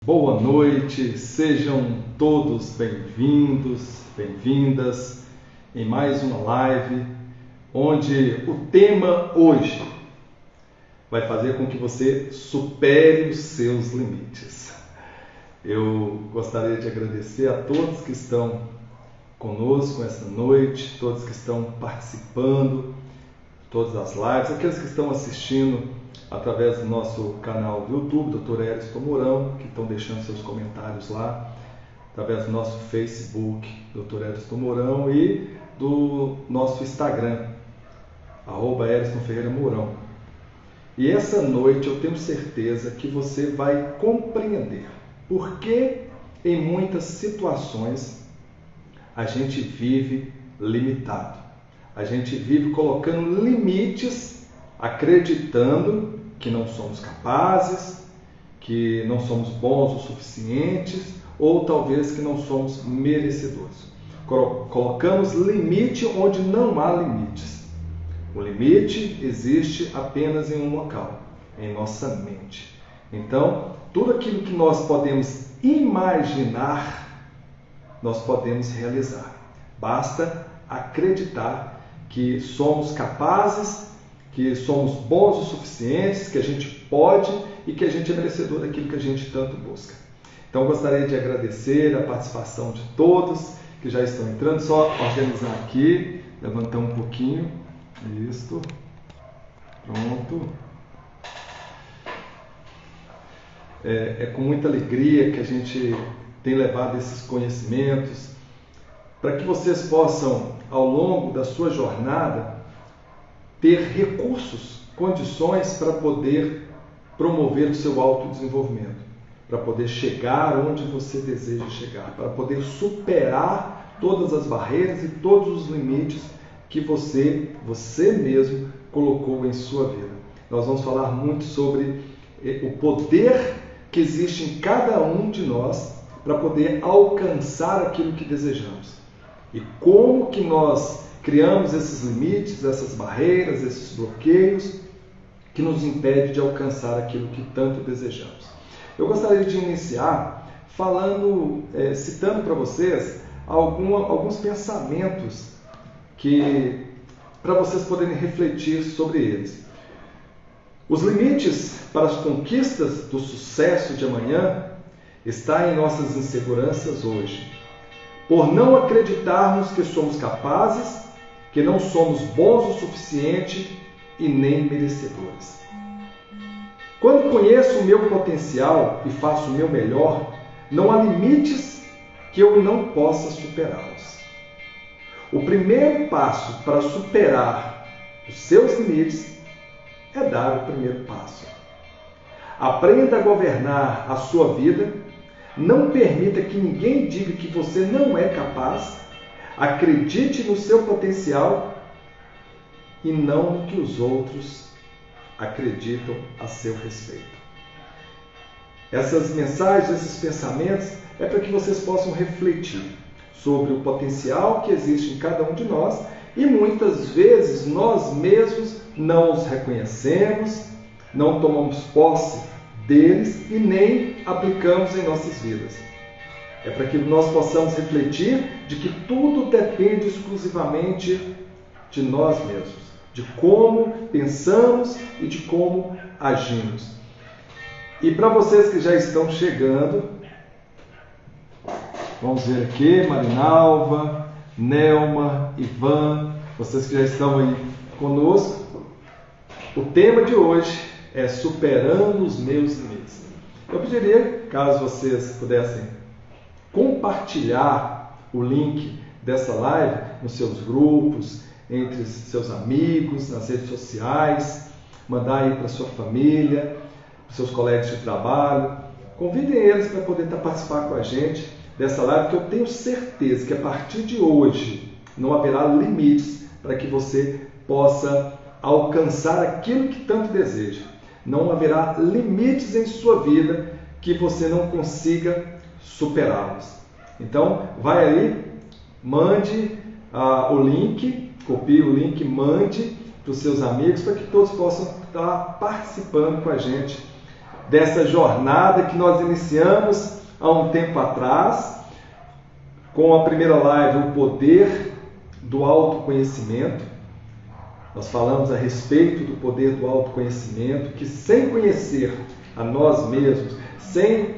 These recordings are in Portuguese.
Boa noite, sejam todos bem-vindos, bem-vindas em mais uma live, onde o tema hoje vai fazer com que você supere os seus limites. Eu gostaria de agradecer a todos que estão conosco esta noite, todos que estão participando, todas as lives, aqueles que estão assistindo através do nosso canal do YouTube, Dr. Eriston Mourão, que estão deixando seus comentários lá, através do nosso Facebook, Dr. Eriston Mourão, e do nosso Instagram, @EristonFerreiraMourão. E essa noite eu tenho certeza que você vai compreender por que em muitas situações a gente vive limitado. A gente vive colocando limites, acreditando que não somos capazes, que não somos bons o suficientes, ou talvez que não somos merecedores. Colocamos limite onde não há limites. O limite existe apenas em um local, em nossa mente. Então, tudo aquilo que nós podemos imaginar, nós podemos realizar. Basta acreditar que somos capazes, que somos bons o suficientes, que a gente pode e que a gente é merecedor daquilo que a gente tanto busca. Então, gostaria de agradecer a participação de todos que já estão entrando. Só organizar aqui, levantar um pouquinho. Isso. Pronto. É com muita alegria que a gente tem levado esses conhecimentos para que vocês possam, ao longo da sua jornada, ter recursos, condições para poder promover o seu autodesenvolvimento, para poder chegar onde você deseja chegar, para poder superar todas as barreiras e todos os limites que você mesmo colocou em sua vida. Nós vamos falar muito sobre o poder que existe em cada um de nós para poder alcançar aquilo que desejamos. E como que nós criamos esses limites, essas barreiras, esses bloqueios que nos impedem de alcançar aquilo que tanto desejamos. Eu gostaria de iniciar falando, citando para vocês alguns pensamentos para vocês poderem refletir sobre eles. Os limites para as conquistas do sucesso de amanhã estão em nossas inseguranças hoje. Por não acreditarmos que somos capazes, que não somos bons o suficiente e nem merecedores. Quando conheço o meu potencial e faço o meu melhor, não há limites que eu não possa superá-los. O primeiro passo para superar os seus limites é dar o primeiro passo. Aprenda a governar a sua vida, não permita que ninguém diga que você não é capaz. Acredite no seu potencial e não no que os outros acreditam a seu respeito. Essas mensagens, esses pensamentos, é para que vocês possam refletir sobre o potencial que existe em cada um de nós e muitas vezes nós mesmos não os reconhecemos, não tomamos posse deles e nem aplicamos em nossas vidas. É para que nós possamos refletir de que tudo depende exclusivamente de nós mesmos, de como pensamos e de como agimos. E para vocês que já estão chegando, vamos ver aqui, Marinalva, Nelma, Ivan, vocês que já estão aí conosco, o tema de hoje é superando os meus limites. Eu pediria, caso vocês pudessem compartilhar o link dessa live nos seus grupos, entre seus amigos, nas redes sociais, mandar aí para sua família, para seus colegas de trabalho. Convidem eles para poder participar com a gente dessa live, porque eu tenho certeza que a partir de hoje não haverá limites para que você possa alcançar aquilo que tanto deseja. Não haverá limites em sua vida que você não consiga superá-los. Então, vai aí, mande o link, copie o link, mande para os seus amigos, para que todos possam estar participando com a gente dessa jornada que nós iniciamos há um tempo atrás, com a primeira live, o poder do autoconhecimento. Nós falamos a respeito do poder do autoconhecimento, que sem conhecer a nós mesmos, sem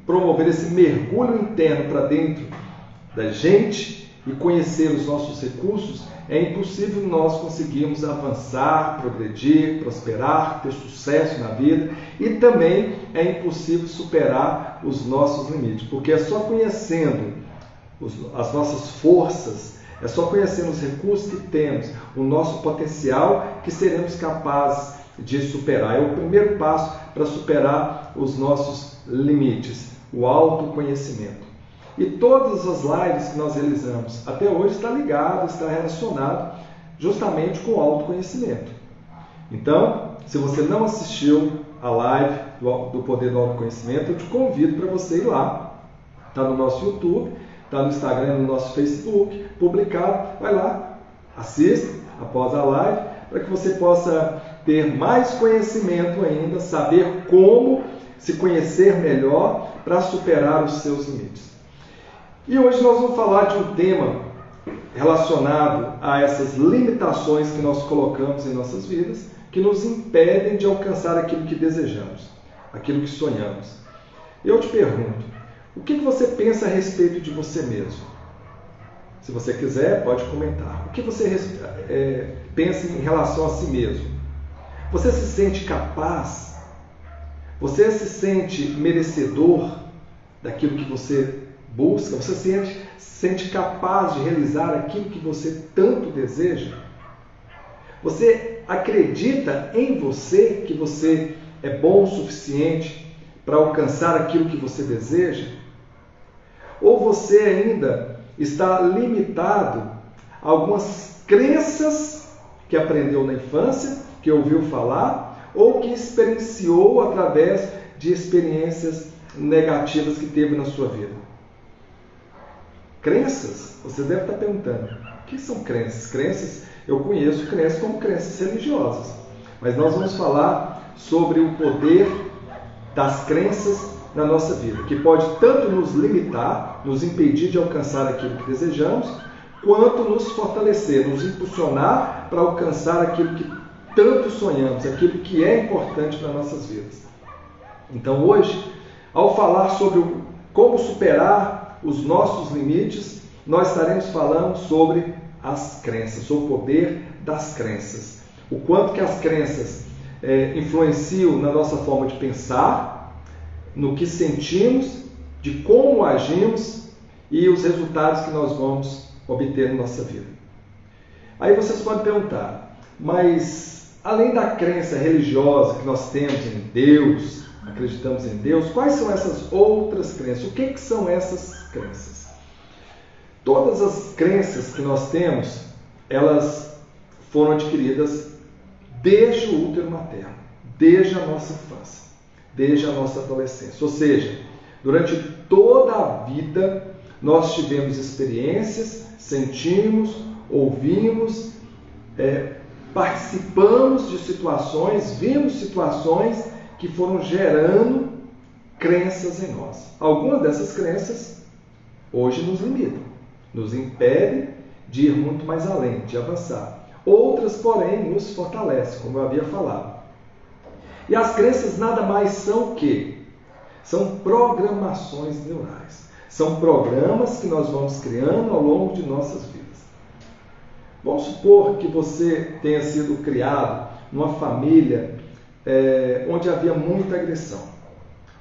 promover esse mergulho interno para dentro da gente e conhecer os nossos recursos, é impossível nós conseguirmos avançar, progredir, prosperar, ter sucesso na vida, e também é impossível superar os nossos limites, porque é só conhecendo as nossas forças, é só conhecendo os recursos que temos, o nosso potencial, que seremos capazes de superar. É o primeiro passo para superar os nossos limites, o autoconhecimento. E todas as lives que nós realizamos até hoje está ligado, está relacionado justamente com o autoconhecimento. Então, se você não assistiu a live do Poder do Autoconhecimento, eu te convido para você ir lá. Está no nosso YouTube, está no Instagram, no nosso Facebook, publicado. Vai lá, assista após a live, para que você possa ter mais conhecimento ainda, saber como se conhecer melhor para superar os seus limites. E hoje nós vamos falar de um tema relacionado a essas limitações que nós colocamos em nossas vidas, que nos impedem de alcançar aquilo que desejamos, aquilo que sonhamos. Eu te pergunto, o que você pensa a respeito de você mesmo? Se você quiser, pode comentar. O que você pensa em relação a si mesmo? Você se sente capaz? Você se sente merecedor daquilo que você busca? Você se sente capaz de realizar aquilo que você tanto deseja? Você acredita em você, que você é bom o suficiente para alcançar aquilo que você deseja? Ou você ainda está limitado a algumas crenças que aprendeu na infância, que ouviu falar, ou que experienciou através de experiências negativas que teve na sua vida? Crenças? Você deve estar perguntando, o que são crenças? Crenças, eu conheço crenças como crenças religiosas, mas nós vamos falar sobre o poder das crenças na nossa vida, que pode tanto nos limitar, nos impedir de alcançar aquilo que desejamos, quanto nos fortalecer, nos impulsionar para alcançar aquilo que tanto sonhamos, aquilo que é importante para nossas vidas. Então hoje, ao falar sobre como superar os nossos limites, nós estaremos falando sobre as crenças, o poder das crenças. O quanto que as crenças influenciam na nossa forma de pensar, no que sentimos, de como agimos e os resultados que nós vamos obter na nossa vida. Aí vocês podem perguntar, mas além da crença religiosa que nós temos em Deus, acreditamos em Deus, quais são essas outras crenças? O que são essas crenças? Todas as crenças que nós temos, elas foram adquiridas desde o útero materno, desde a nossa infância, desde a nossa adolescência. Ou seja, durante toda a vida nós tivemos experiências, sentimos, ouvimos, participamos de situações, vimos situações que foram gerando crenças em nós. Algumas dessas crenças hoje nos limitam, nos impedem de ir muito mais além, de avançar. Outras, porém, nos fortalecem, como eu havia falado. E as crenças nada mais são o quê? São programações neurais. São programas que nós vamos criando ao longo de nossas vidas. Vamos supor que você tenha sido criado numa família onde havia muita agressão.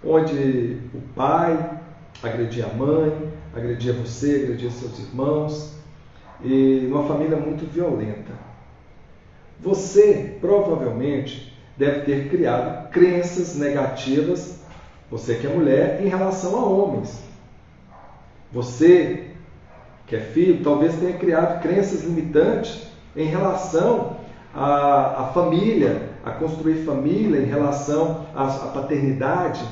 Onde o pai agredia a mãe, agredia você, agredia seus irmãos. E numa família muito violenta. Você provavelmente deve ter criado crenças negativas, você que é mulher, em relação a homens. Você que é filho, talvez tenha criado crenças limitantes em relação à família, a construir família, em relação à paternidade,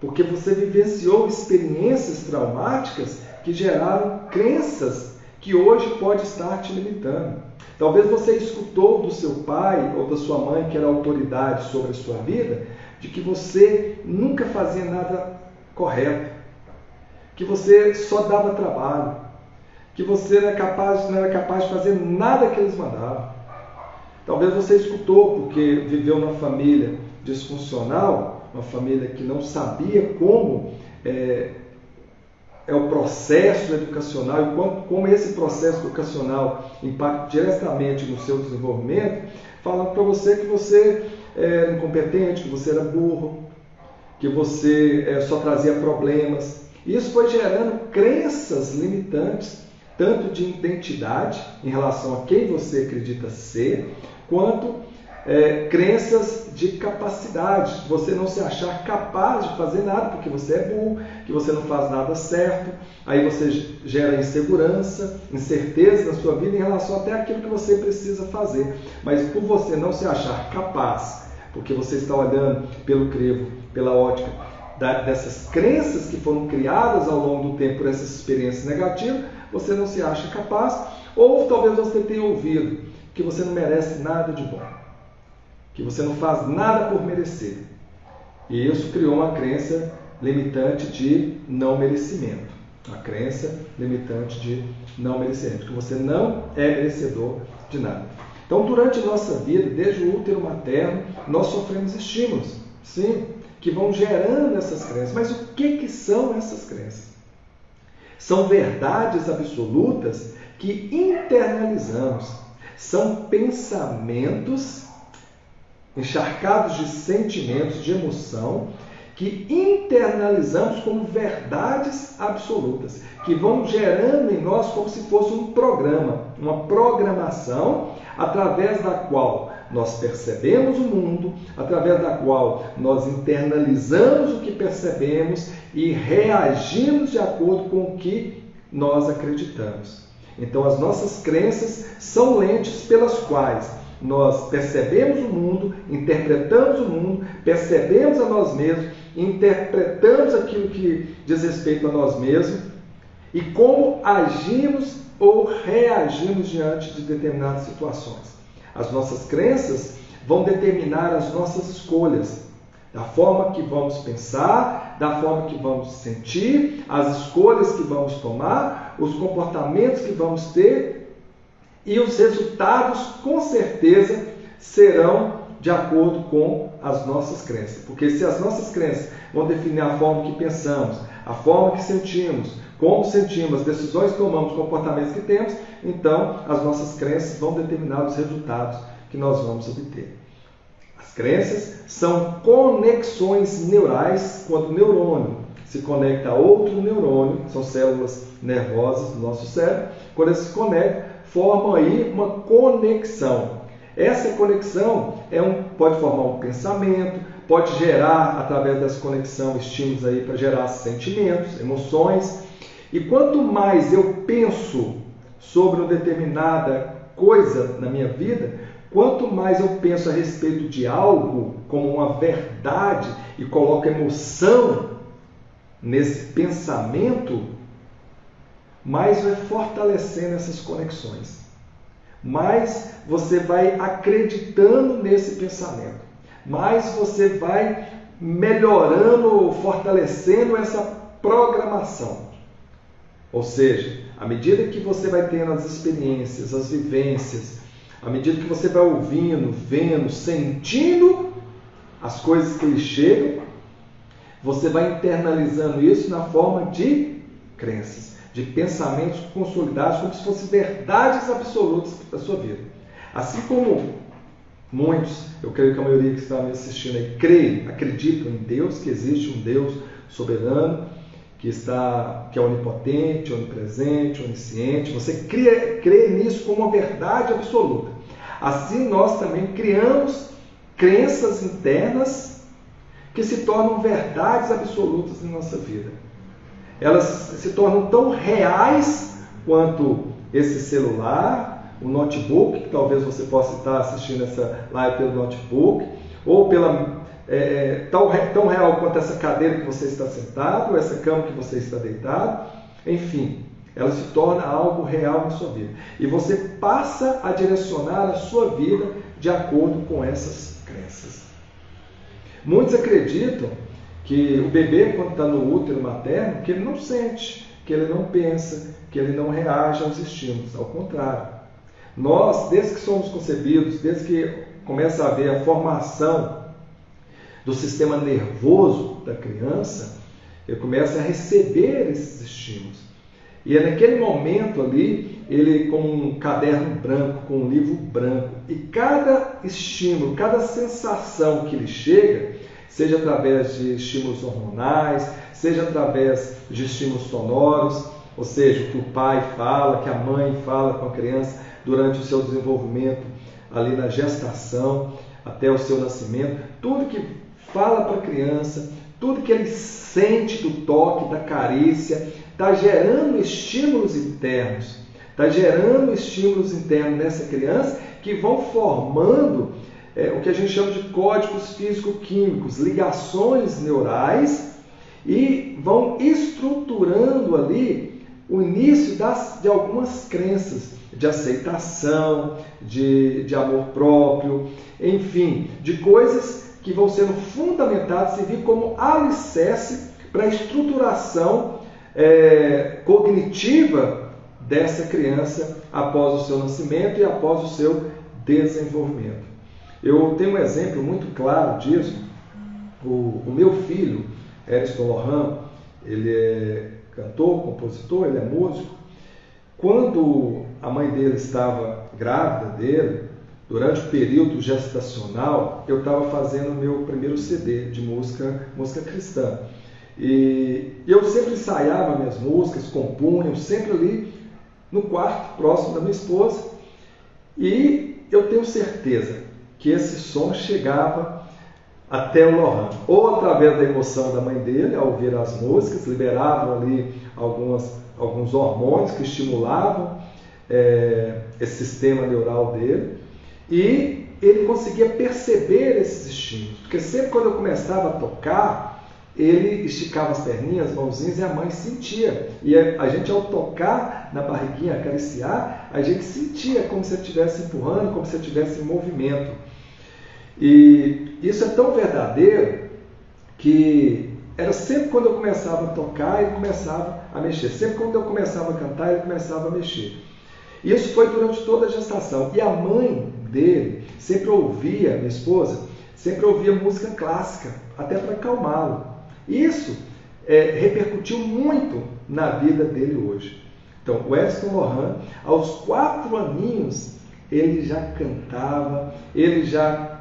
porque você vivenciou experiências traumáticas que geraram crenças que hoje pode estar te limitando. Talvez você escutou do seu pai ou da sua mãe, que era autoridade sobre a sua vida, de que você nunca fazia nada correto, que você só dava trabalho, que você não era capaz de fazer nada que eles mandavam. Talvez você escutou porque viveu numa família disfuncional, uma família que não sabia como é o processo educacional e como esse processo educacional impacta diretamente no seu desenvolvimento, falando para você que você era incompetente, que você era burro, que você só trazia problemas. E isso foi gerando crenças limitantes, tanto de identidade em relação a quem você acredita ser, quanto crenças de capacidade, de você não se achar capaz de fazer nada, porque você é burro, que você não faz nada certo. Aí você gera insegurança, incerteza na sua vida em relação até àquilo que você precisa fazer. Mas por você não se achar capaz, porque você está olhando pelo crivo, pela ótica dessas crenças que foram criadas ao longo do tempo por essas experiências negativas, você não se acha capaz, ou talvez você tenha ouvido que você não merece nada de bom, que você não faz nada por merecer. E isso criou uma crença limitante de não merecimento. Uma crença limitante de não merecimento, que você não é merecedor de nada. Então, durante nossa vida, desde o útero materno, nós sofremos estímulos, sim, que vão gerando essas crenças. Mas o que são essas crenças? São verdades absolutas que internalizamos. São pensamentos encharcados de sentimentos, de emoção, que internalizamos como verdades absolutas, que vão gerando em nós como se fosse um programa, uma programação através da qual nós percebemos o mundo, através da qual nós internalizamos o que percebemos e reagimos de acordo com o que nós acreditamos. Então, as nossas crenças são lentes pelas quais nós percebemos o mundo, interpretamos o mundo, percebemos a nós mesmos, interpretamos aquilo que diz respeito a nós mesmos e como agimos ou reagimos diante de determinadas situações. As nossas crenças vão determinar as nossas escolhas, da forma que vamos pensar, da forma que vamos sentir, as escolhas que vamos tomar, os comportamentos que vamos ter, e os resultados, com certeza, serão de acordo com as nossas crenças. Porque se as nossas crenças vão definir a forma que pensamos, a forma que sentimos, como sentimos, as decisões que tomamos, os comportamentos que temos, então as nossas crenças vão determinar os resultados que nós vamos obter. As crenças são conexões neurais quando o neurônio se conecta a outro neurônio, são células nervosas do nosso cérebro, quando eles se conectam, formam aí uma conexão. Essa conexão pode formar um pensamento, pode gerar, através dessa conexão, estímulos aí para gerar sentimentos, emoções. E quanto mais eu penso sobre uma determinada coisa na minha vida, quanto mais eu penso a respeito de algo como uma verdade e coloco emoção nesse pensamento, mais vai fortalecendo essas conexões. Mais você vai acreditando nesse pensamento. Mais você vai melhorando, fortalecendo essa programação. Ou seja, à medida que você vai tendo as experiências, as vivências, à medida que você vai ouvindo, vendo, sentindo as coisas que lhe chegam, você vai internalizando isso na forma de crenças, de pensamentos consolidados, como se fossem verdades absolutas da sua vida. Assim como muitos, eu creio que a maioria que está me assistindo aí, acreditam em Deus, que existe um Deus soberano, que é onipotente, onipresente, onisciente. Você crê nisso como uma verdade absoluta. Assim nós também criamos crenças internas que se tornam verdades absolutas em nossa vida. Elas se tornam tão reais quanto esse celular, o notebook, que talvez você possa estar assistindo essa live pelo notebook, ou tão real quanto essa cadeira que você está sentado, ou essa cama que você está deitado. Enfim, ela se torna algo real na sua vida. E você passa a direcionar a sua vida de acordo com essas crenças. Muitos acreditam que o bebê, quando está no útero materno, que ele não sente, que ele não pensa, que ele não reage aos estímulos. Ao contrário. Nós, desde que somos concebidos, desde que começa a haver a formação do sistema nervoso da criança, ele começa a receber esses estímulos. E é naquele momento ali, ele com um caderno branco, com um livro branco, e cada estímulo, cada sensação que lhe chega, seja através de estímulos hormonais, seja através de estímulos sonoros, ou seja, o que o pai fala, que a mãe fala com a criança durante o seu desenvolvimento, ali na gestação, até o seu nascimento, tudo que fala para a criança, tudo que ele sente do toque, da carícia, está gerando estímulos internos. Está gerando estímulos internos nessa criança que vão formando o que a gente chama de códigos físico-químicos, ligações neurais, e vão estruturando ali o início de algumas crenças de aceitação, de amor próprio, enfim, de coisas que vão sendo fundamentadas, servir como alicerce para a estruturação cognitiva dessa criança após o seu nascimento e após o seu desenvolvimento. Eu tenho um exemplo muito claro disso. O meu filho, Eriston Lohan, ele é cantor, compositor, ele é músico. Quando a mãe dele estava grávida dele, durante o período gestacional, eu estava fazendo o meu primeiro CD de música cristã. E eu sempre ensaiava minhas músicas, compunha, sempre ali no quarto, próximo da minha esposa. E eu tenho certeza que esse som chegava até o Lohan, ou através da emoção da mãe dele, ao ouvir as músicas, liberavam ali alguns hormônios que estimulavam esse sistema neural dele, e ele conseguia perceber esses estímulos, porque sempre quando eu começava a tocar, ele esticava as perninhas, as mãozinhas, e a mãe sentia. E a gente, ao tocar na barriguinha, acariciar, a gente sentia como se eu estivesse empurrando, como se eu estivesse em movimento. E isso é tão verdadeiro que era sempre quando eu começava a tocar, ele começava a mexer. Sempre quando eu começava a cantar, ele começava a mexer. E isso foi durante toda a gestação. E a mãe dele sempre ouvia, minha esposa, sempre ouvia música clássica, até para acalmá-lo. Isso repercutiu muito na vida dele hoje. Então, o Eriston Lohan, aos 4 aninhos, ele já cantava, ele já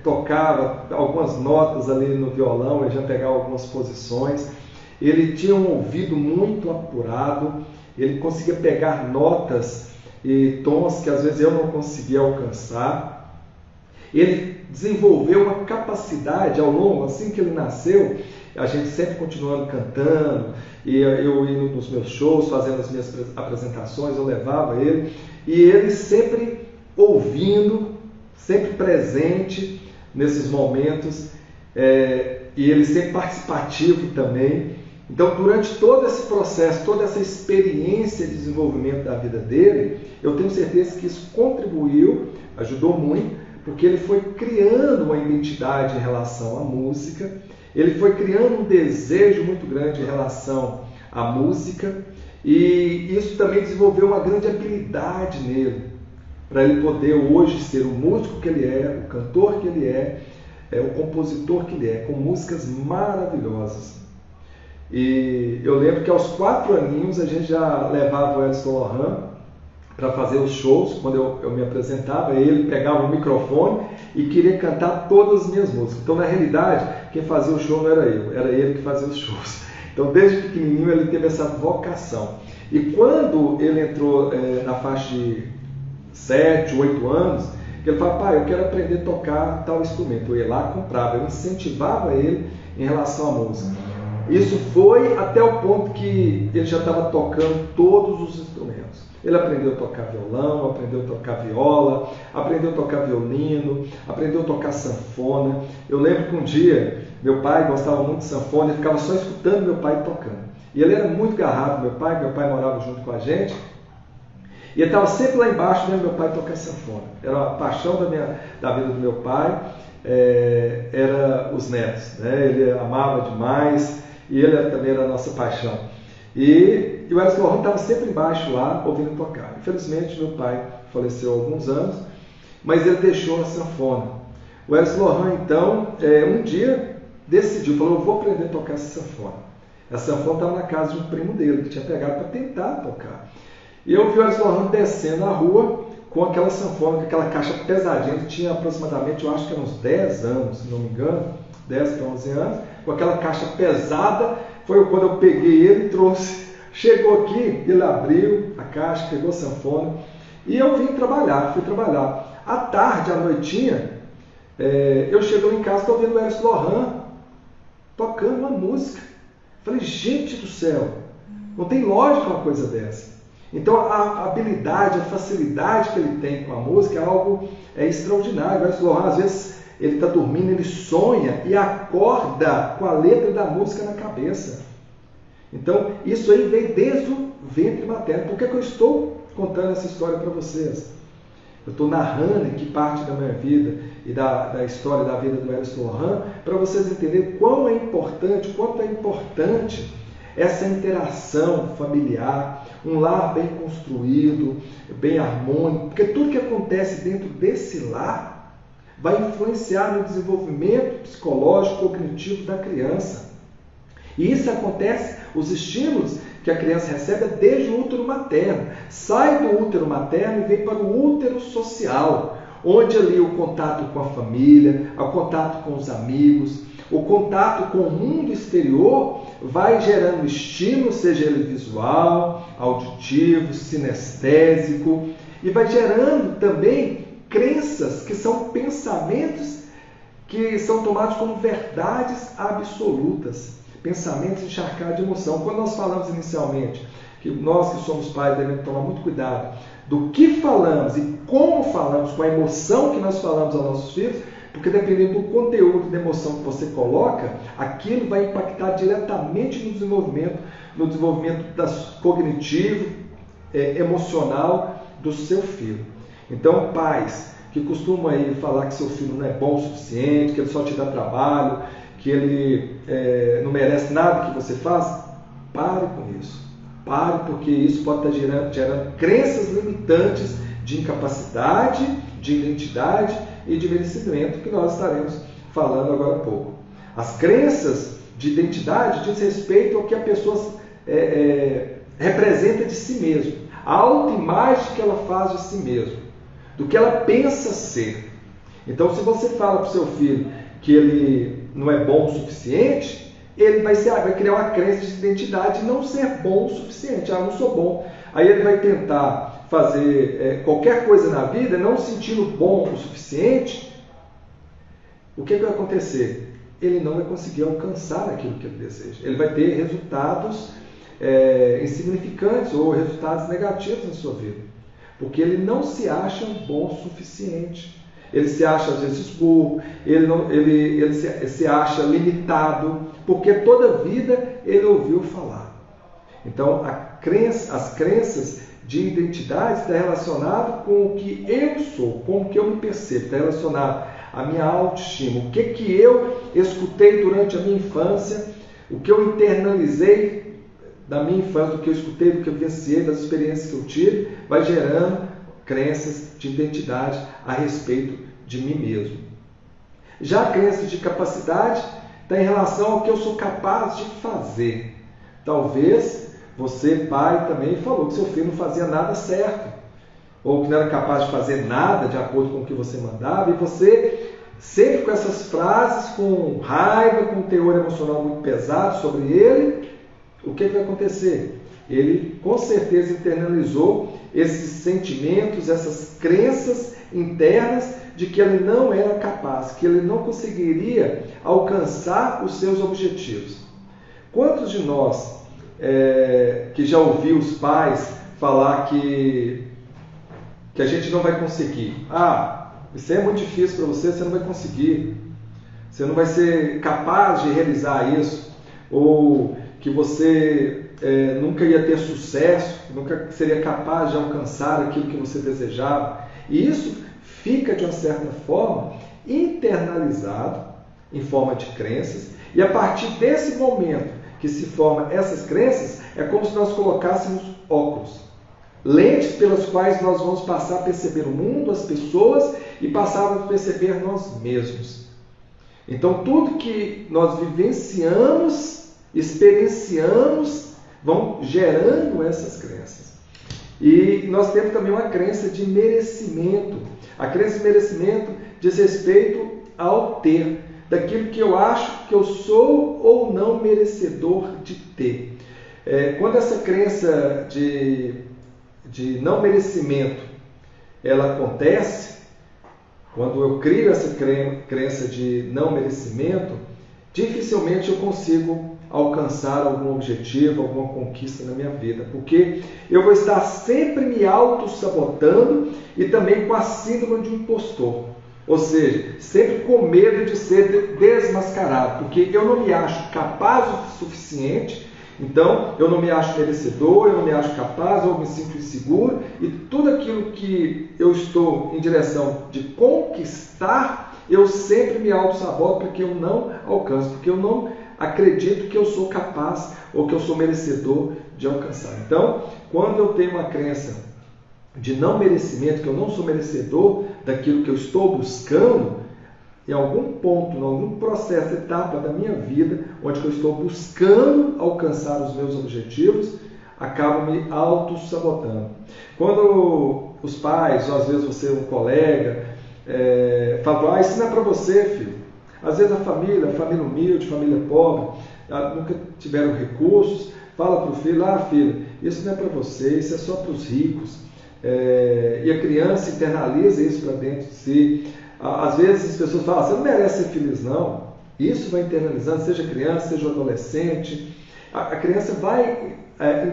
tocava algumas notas ali no violão, ele já pegava algumas posições, ele tinha um ouvido muito apurado, ele conseguia pegar notas e tons que às vezes eu não conseguia alcançar. Ele desenvolveu uma capacidade ao longo, assim que ele nasceu, a gente sempre continuando cantando, e eu indo nos meus shows, fazendo as minhas apresentações, eu levava ele, e ele sempre ouvindo, sempre presente nesses momentos, e ele sempre participativo também. Então, durante todo esse processo, toda essa experiência de desenvolvimento da vida dele, eu tenho certeza que isso contribuiu, ajudou muito, porque ele foi criando uma identidade em relação à música, ele foi criando um desejo muito grande em relação à música, e isso também desenvolveu uma grande habilidade nele, para ele poder hoje ser o músico que ele é, o cantor que ele é, o compositor que ele é, com músicas maravilhosas. E eu lembro que aos 4 aninhos a gente já levava o Eriston Lohan para fazer os shows. Quando eu me apresentava, ele pegava o microfone e queria cantar todas as minhas músicas. Então, na realidade, quem fazia o show não era eu, era ele que fazia os shows. Então, desde pequenininho, ele teve essa vocação. E quando ele entrou na faixa de 7, 8 anos, ele falava: pai, eu quero aprender a tocar tal instrumento. Eu ia lá, comprava, eu incentivava ele em relação à música. Isso foi até o ponto que ele já estava tocando todos os instrumentos. Ele aprendeu a tocar violão, aprendeu a tocar viola, aprendeu a tocar violino, aprendeu a tocar sanfona. Eu lembro que um dia, meu pai gostava muito de sanfona, ele ficava só escutando meu pai tocando. E ele era muito garrado, meu pai morava junto com a gente, e ele estava sempre lá embaixo vendo meu pai tocar sanfona. Era uma paixão da vida do meu pai, era os netos, né? Ele amava demais e ele também era a nossa paixão. E o Eros Lohan estava sempre embaixo lá, ouvindo tocar. Infelizmente, meu pai faleceu há alguns anos, mas ele deixou a sanfona. O Eros Lohan, então, um dia decidiu, falou, eu vou aprender a tocar essa sanfona. A sanfona estava na casa de um primo dele, que tinha pegado para tentar tocar. E eu vi o Eros Lohan descendo a rua com aquela sanfona, com aquela caixa pesadinha, que tinha aproximadamente, eu acho que eram uns 10 anos, se não me engano, 10 para 11 anos, com aquela caixa pesada. Foi quando eu peguei ele e trouxe. Chegou aqui, ele abriu a caixa, pegou a sanfona e eu fui trabalhar. À tarde, à noitinha, eu chego lá em casa e estou vendo o Eros Lohan tocando uma música. Falei, gente do céu, não tem lógica uma coisa dessa. Então a habilidade, a facilidade que ele tem com a música é algo extraordinário. O Eros Lohan, às vezes, ele está dormindo, ele sonha e acorda com a letra da música na cabeça. Então, isso aí veio desde o ventre materno. Por que eu estou contando essa história para vocês? Eu estou narrando aqui parte da minha vida e da história da vida do Eros Lohan para vocês entenderem quanto é importante essa interação familiar, um lar bem construído, bem harmônico, porque tudo que acontece dentro desse lar vai influenciar no desenvolvimento psicológico, cognitivo da criança. E isso acontece, os estímulos que a criança recebe é desde o útero materno. Sai do útero materno e vem para o útero social, onde ali o contato com a família, o contato com os amigos, o contato com o mundo exterior vai gerando estímulo, seja ele visual, auditivo, sinestésico, e vai gerando também crenças que são pensamentos que são tomados como verdades absolutas. Pensamentos encharcados de emoção. Quando nós falamos inicialmente que nós que somos pais devemos tomar muito cuidado do que falamos e como falamos, com a emoção que nós falamos aos nossos filhos, porque dependendo do conteúdo da emoção que você coloca, aquilo vai impactar diretamente no desenvolvimento cognitivo, emocional do seu filho. Então, pais que costumam aí falar que seu filho não é bom o suficiente, que ele só te dá trabalho, que ele não merece nada que você faz, pare com isso. Pare, porque isso pode estar gerando crenças limitantes de incapacidade, de identidade e de merecimento, que nós estaremos falando agora há pouco. As crenças de identidade diz respeito ao que a pessoa representa de si mesma, a autoimagem que ela faz de si mesma, do que ela pensa ser. Então, se você fala para o seu filho que ele não é bom o suficiente, ele vai criar uma crença de identidade de não ser bom o suficiente. Ah, não sou bom. Aí ele vai tentar fazer qualquer coisa na vida, não se sentindo bom o suficiente. O que vai acontecer? Ele não vai conseguir alcançar aquilo que ele deseja. Ele vai ter resultados insignificantes ou resultados negativos na sua vida. Porque ele não se acha bom o suficiente. Ele se acha, às vezes, burro, ele se acha limitado, porque toda a vida ele ouviu falar. Então, as crenças de identidade estão relacionadas com o que eu sou, com o que eu me percebo, está relacionado à minha autoestima, o que eu escutei durante a minha infância, o que eu internalizei da minha infância, do que eu escutei, do que eu vivenciei, das experiências que eu tive, vai gerando crenças de identidade a respeito de mim mesmo. Já a crença de capacidade está em relação ao que eu sou capaz de fazer. Talvez você, pai, também falou que seu filho não fazia nada certo, ou que não era capaz de fazer nada de acordo com o que você mandava, e você sempre com essas frases, com raiva, com um teor emocional muito pesado sobre ele. O que vai acontecer? Ele com certeza internalizou esses sentimentos, essas crenças internas de que ele não era capaz, que ele não conseguiria alcançar os seus objetivos. Quantos de nós que já ouviu os pais falar que a gente não vai conseguir? Ah, isso é muito difícil para você, você não vai conseguir. Você não vai ser capaz de realizar isso. Ou que você nunca ia ter sucesso, nunca seria capaz de alcançar aquilo que você desejava. E isso fica, de uma certa forma, internalizado em forma de crenças, e a partir desse momento que se formam essas crenças, é como se nós colocássemos óculos, lentes pelas quais nós vamos passar a perceber o mundo, as pessoas e passar a perceber nós mesmos. Então tudo que nós vivenciamos, experienciamos, vão gerando essas crenças. E nós temos também uma crença de merecimento. A crença de merecimento diz respeito ao ter, daquilo que eu acho que eu sou ou não merecedor de ter. Quando essa crença de não merecimento ela acontece, quando eu crio essa crença de não merecimento, dificilmente eu consigo alcançar algum objetivo, alguma conquista na minha vida, porque eu vou estar sempre me auto-sabotando e também com a síndrome de impostor, ou seja, sempre com medo de ser desmascarado, porque eu não me acho capaz o suficiente, então eu não me acho merecedor, eu não me acho capaz, eu me sinto inseguro, e tudo aquilo que eu estou em direção de conquistar, eu sempre me auto-saboto porque eu não alcanço, porque eu não acredito que eu sou capaz ou que eu sou merecedor de alcançar. Então, quando eu tenho uma crença de não merecimento, que eu não sou merecedor daquilo que eu estou buscando, em algum ponto, em algum processo, etapa da minha vida, onde eu estou buscando alcançar os meus objetivos, acabo me auto-sabotando. Quando os pais, ou às vezes você, um colega, falam, isso não é para você, filho. Às vezes a família humilde, família pobre, nunca tiveram recursos, fala para o filho, filho, isso não é para você, isso é só para os ricos. E a criança internaliza isso para dentro de si. Às vezes as pessoas falam, você não merece ser feliz, não. Isso vai internalizando, seja criança, seja adolescente. A criança vai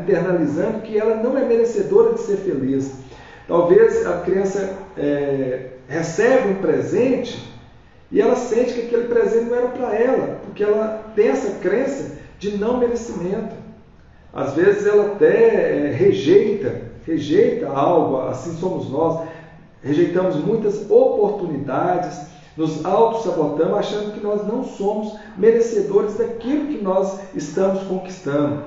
internalizando que ela não é merecedora de ser feliz. Talvez a criança recebe um presente e ela sente que aquele presente não era para ela, porque ela tem essa crença de não merecimento. Às vezes ela até rejeita algo, assim somos nós. Rejeitamos muitas oportunidades, nos auto-sabotamos, achando que nós não somos merecedores daquilo que nós estamos conquistando.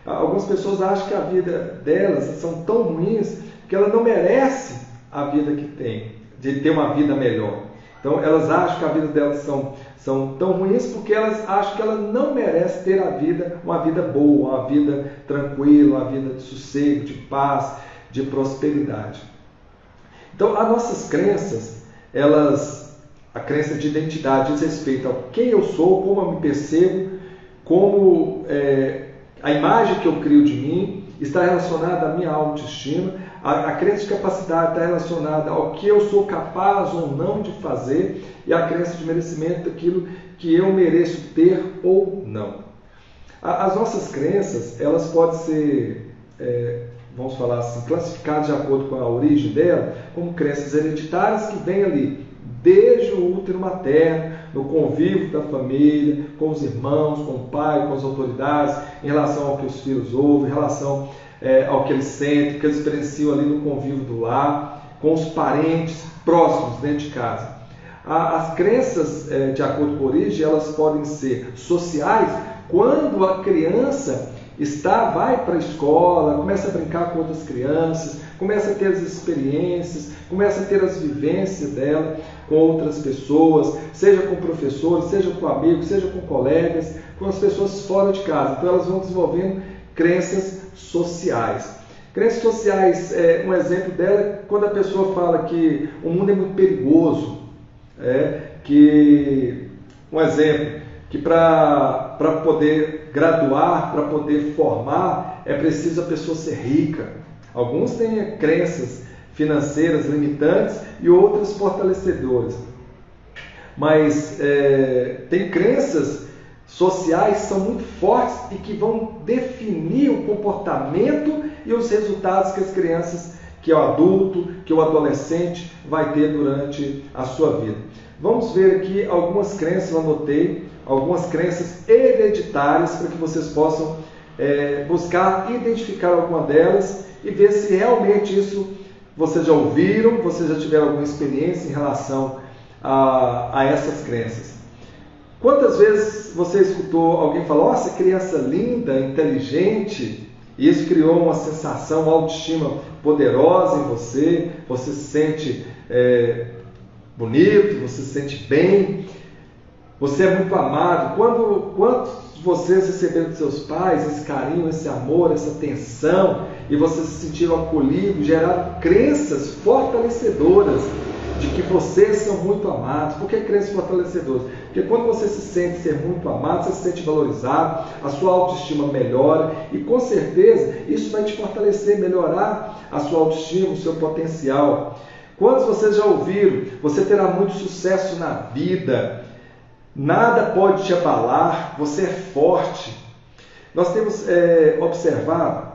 Algumas pessoas acham que a vida delas são tão ruins que ela não merece a vida que tem, de ter uma vida melhor. Então elas acham que a vida delas são tão ruins porque elas acham que ela não merece ter uma vida boa, uma vida tranquila, uma vida de sossego, de paz, de prosperidade. Então, as nossas crenças, a crença de identidade diz respeito a quem eu sou, como eu me percebo, como a imagem que eu crio de mim está relacionada à minha autoestima, a crença de capacidade está relacionada ao que eu sou capaz ou não de fazer, e a crença de merecimento daquilo que eu mereço ter ou não. As nossas crenças, elas podem ser vamos falar assim, classificadas de acordo com a origem dela, como crenças hereditárias que vêm ali, desde o útero materno, no convívio da família, com os irmãos, com o pai, com as autoridades, em relação ao que os filhos ouvem, em relação ao que eles sentem, que eles experienciam ali no convívio do lar, com os parentes próximos dentro de casa. As crenças, de acordo com a origem, elas podem ser sociais, quando a criança vai para a escola, começa a brincar com outras crianças, começa a ter as experiências, começa a ter as vivências dela com outras pessoas, seja com professores, seja com amigos, seja com colegas, com as pessoas fora de casa. Então elas vão desenvolvendo crenças sociais. Crenças sociais, um exemplo dela é quando a pessoa fala que o mundo é muito perigoso, um exemplo, que para poder graduar, para poder formar, é preciso a pessoa ser rica. Alguns têm crenças financeiras limitantes e outras fortalecedoras. Mas tem crenças sociais que são muito fortes e que vão definir o comportamento e os resultados que as crianças, que o adulto, que o adolescente vai ter durante a sua vida. Vamos ver aqui algumas crenças, eu anotei, algumas crenças hereditárias para que vocês possam buscar identificar alguma delas e ver se realmente isso vocês já ouviram, vocês já tiveram alguma experiência em relação a essas crenças. Quantas vezes você escutou alguém falar, nossa, criança linda, inteligente, e isso criou uma sensação, uma autoestima poderosa em você, você se sente bonito, você se sente bem, você é muito amado. Quantos de vocês receberam dos seus pais esse carinho, esse amor, essa atenção, e vocês se sentiram acolhidos, geraram crenças fortalecedoras de que vocês são muito amados? Por que crenças fortalecedoras? Porque quando você se sente ser muito amado, você se sente valorizado, a sua autoestima melhora, e com certeza isso vai te fortalecer, melhorar a sua autoestima, o seu potencial. Quantos vocês já ouviram? Você terá muito sucesso na vida, nada pode te abalar, você é forte. Nós temos observado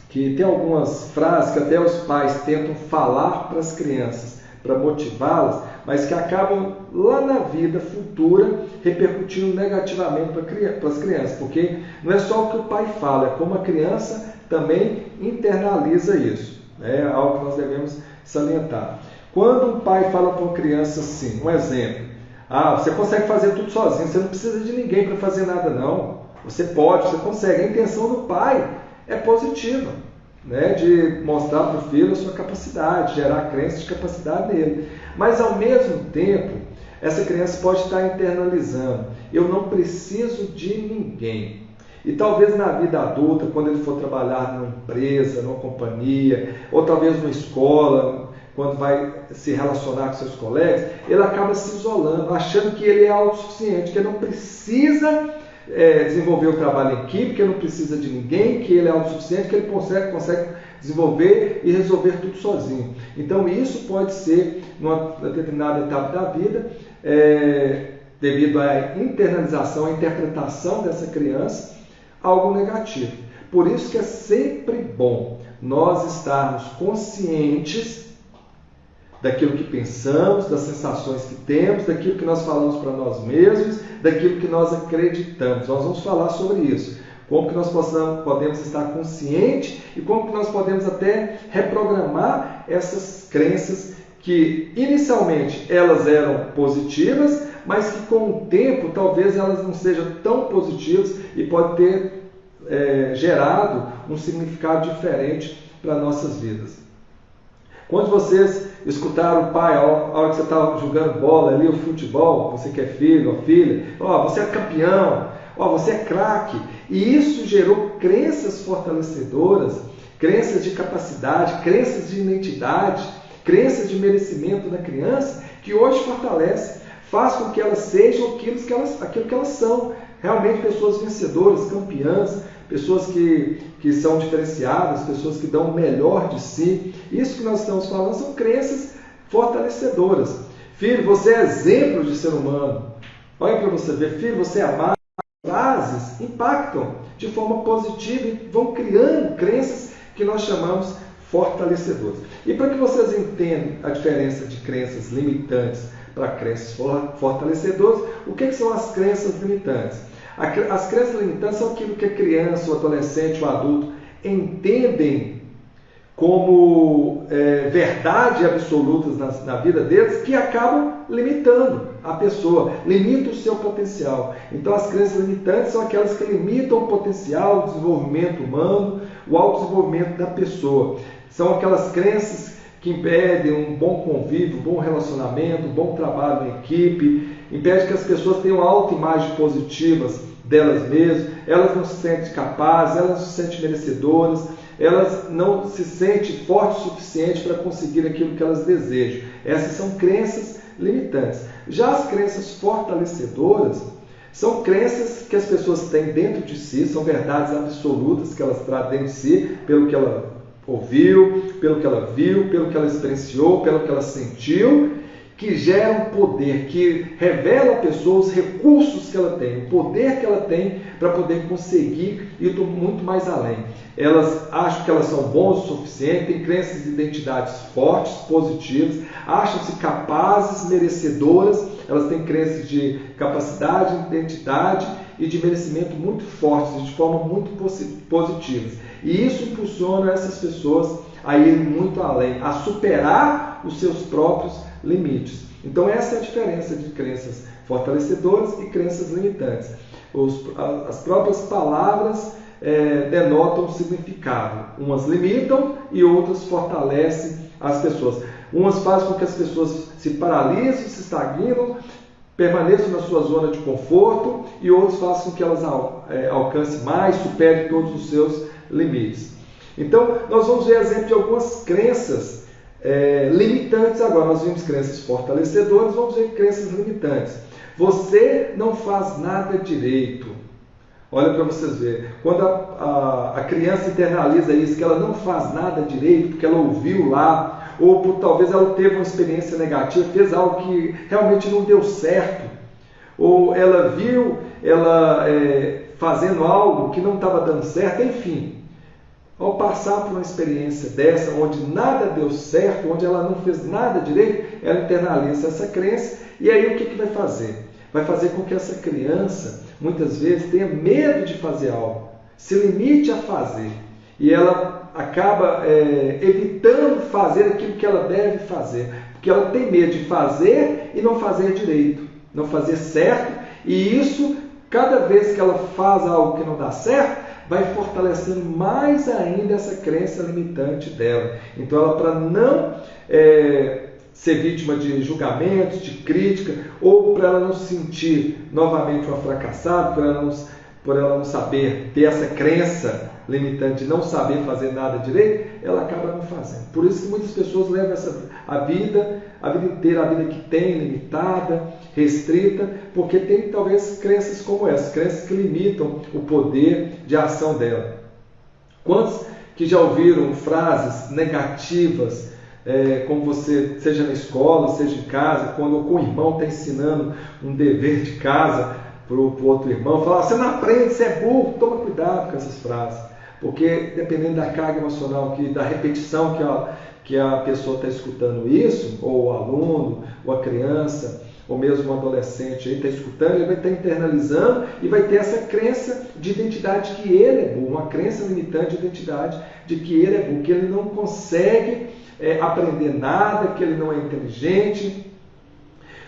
que tem algumas frases que até os pais tentam falar para as crianças, para motivá-las, mas que acabam lá na vida futura repercutindo negativamente para as crianças, porque não é só o que o pai fala, é como a criança também internaliza isso. É algo que nós devemos salientar. Quando um pai fala para uma criança assim, um exemplo, você consegue fazer tudo sozinho, você não precisa de ninguém para fazer nada não, você pode, você consegue. A intenção do pai é positiva, né, de mostrar para o filho a sua capacidade, gerar crença de capacidade nele. Mas ao mesmo tempo, essa criança pode estar internalizando, eu não preciso de ninguém. E talvez na vida adulta, quando ele for trabalhar numa empresa, numa companhia, ou talvez numa escola, quando vai se relacionar com seus colegas, ele acaba se isolando, achando que ele é autossuficiente, que ele não precisa desenvolver o trabalho em equipe, que ele não precisa de ninguém, que ele é autossuficiente, que ele consegue desenvolver e resolver tudo sozinho. Então isso pode ser, numa determinada etapa da vida, devido à internalização, à interpretação dessa criança, algo negativo. Por isso que é sempre bom nós estarmos conscientes daquilo que pensamos, das sensações que temos, daquilo que nós falamos para nós mesmos, daquilo que nós acreditamos. Nós vamos falar sobre isso. Como que nós podemos estar conscientes e como que nós podemos até reprogramar essas crenças que inicialmente elas eram positivas, mas que com o tempo talvez elas não sejam tão positivas e pode ter gerado um significado diferente para nossas vidas. Quando vocês escutaram o pai, a hora que você estava jogando bola ali, o futebol, você que é filho ou filha, você é campeão, você é craque, e isso gerou crenças fortalecedoras, crenças de capacidade, crenças de identidade, crenças de merecimento da criança, que hoje fortalece, faz com que elas sejam aquilo que elas são, realmente pessoas vencedoras, campeãs, pessoas que são diferenciadas, pessoas que dão o melhor de si. Isso que nós estamos falando são crenças fortalecedoras. Filho, você é exemplo de ser humano. Olha para você ver, filho, você é amado. Frases impactam de forma positiva e vão criando crenças que nós chamamos fortalecedoras. E para que vocês entendam a diferença de crenças limitantes para crenças fortalecedoras, o que são as crenças limitantes? As crenças limitantes são aquilo que a criança, o adolescente, o adulto entendem como verdade absolutas na vida deles, que acabam limitando a pessoa, limitam o seu potencial. Então as crenças limitantes são aquelas que limitam o potencial, o desenvolvimento humano, o autodesenvolvimento da pessoa. São aquelas crenças que impedem um bom convívio, um bom relacionamento, um bom trabalho em equipe, impede que as pessoas tenham autoimagem positivas delas mesmas, elas não se sentem capazes, elas não se sentem merecedoras, elas não se sentem fortes o suficiente para conseguir aquilo que elas desejam. Essas são crenças limitantes. Já as crenças fortalecedoras são crenças que as pessoas têm dentro de si, são verdades absolutas que elas trazem dentro de si, pelo que ela ouviu, pelo que ela viu, pelo que ela experienciou, pelo que ela sentiu, que geram poder, que revela a pessoa os recursos que ela tem, o poder que ela tem para poder conseguir ir muito mais além. Elas acham que elas são bons o suficiente, têm crenças de identidades fortes, positivas, acham-se capazes, merecedoras, elas têm crenças de capacidade, identidade e de merecimento muito fortes e de forma muito positivas. E isso impulsiona essas pessoas a ir muito além, a superar os seus próprios limites. Então essa é a diferença de crenças fortalecedoras e crenças limitantes. As próprias palavras denotam um significado. Umas limitam e outras fortalecem as pessoas. Umas fazem com que as pessoas se paralisem, se estagnam, permaneçam na sua zona de conforto, e outros fazem com que elas alcancem mais, superem todos os seus limites. Então, nós vamos ver exemplo de algumas crenças limitantes agora. Nós vimos crenças fortalecedoras, vamos ver crenças limitantes. Você não faz nada direito. Olha para vocês verem. Quando a criança internaliza isso, que ela não faz nada direito, porque ela ouviu lá, ou talvez ela teve uma experiência negativa, fez algo que realmente não deu certo, ou ela viu ela fazendo algo que não estava dando certo, enfim. Ao passar por uma experiência dessa, onde nada deu certo, onde ela não fez nada direito, ela internaliza essa crença, e aí o que vai fazer? Vai fazer com que essa criança, muitas vezes, tenha medo de fazer algo, se limite a fazer, e ela acaba evitando fazer aquilo que ela deve fazer, porque ela tem medo de fazer e não fazer direito, não fazer certo, e isso, cada vez que ela faz algo que não dá certo, vai fortalecendo mais ainda essa crença limitante dela. Então, ela, para não ser vítima de julgamentos, de crítica, ou para ela não se sentir novamente uma fracassada, por ela não saber ter essa crença limitante de não saber fazer nada direito, ela acaba não fazendo. Por isso que muitas pessoas levam a vida inteira, a vida que tem, limitada, restrita, porque tem talvez crenças como essas, crenças que limitam o poder de ação dela. Quantos que já ouviram frases negativas, como você, seja na escola, seja em casa, quando o irmão está ensinando um dever de casa para o outro irmão, fala: você não aprende, você é burro. Toma cuidado com essas frases, porque dependendo da carga emocional, da repetição que a pessoa está escutando isso, ou o aluno, ou a criança, ou mesmo o adolescente está escutando, ele vai estar internalizando e vai ter essa crença de identidade que ele é burro, uma crença limitante de identidade de que ele é burro, que ele não consegue aprender nada, que ele não é inteligente.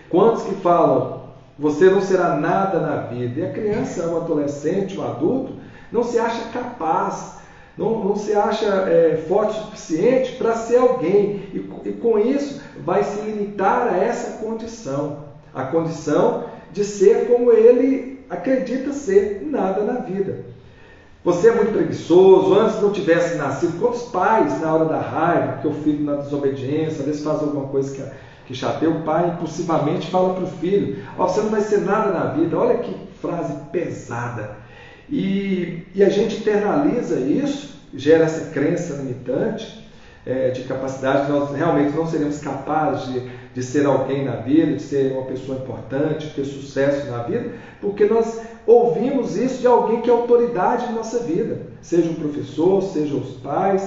Quantos que falam: você não será nada na vida? E a criança, o adolescente, o adulto, não se acha capaz, não se acha forte o suficiente para ser alguém. E com isso vai se limitar a essa condição. A condição de ser como ele acredita ser, nada na vida. Você é muito preguiçoso, antes não tivesse nascido. Quantos pais, na hora da raiva, que o filho na desobediência, às vezes faz alguma coisa que chateia, o pai impulsivamente fala para o filho: você não vai ser nada na vida. Olha que frase pesada. E a gente internaliza isso, gera essa crença limitante de capacidade, que nós realmente não seremos capazes de ser alguém na vida, de ser uma pessoa importante, de ter sucesso na vida, porque nós ouvimos isso de alguém que é autoridade em nossa vida, seja um professor, seja os pais,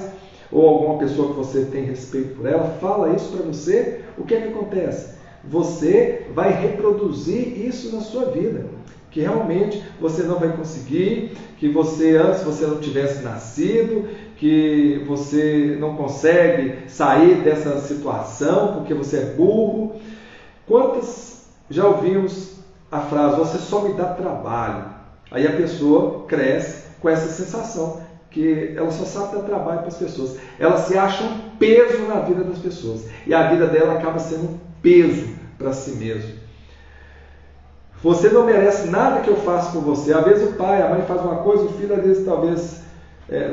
ou alguma pessoa que você tem respeito por ela, fala isso para você. O que é que acontece? Você vai reproduzir isso na sua vida, que realmente você não vai conseguir, que antes você não tivesse nascido, que você não consegue sair dessa situação porque você é burro. Quantas já ouvimos a frase: você só me dá trabalho? Aí a pessoa cresce com essa sensação, que ela só sabe dar trabalho para as pessoas. Ela se acha um peso na vida das pessoas, e a vida dela acaba sendo um peso para si mesmo. Você não merece nada que eu faça por você. Às vezes o pai, a mãe faz uma coisa, o filho às vezes talvez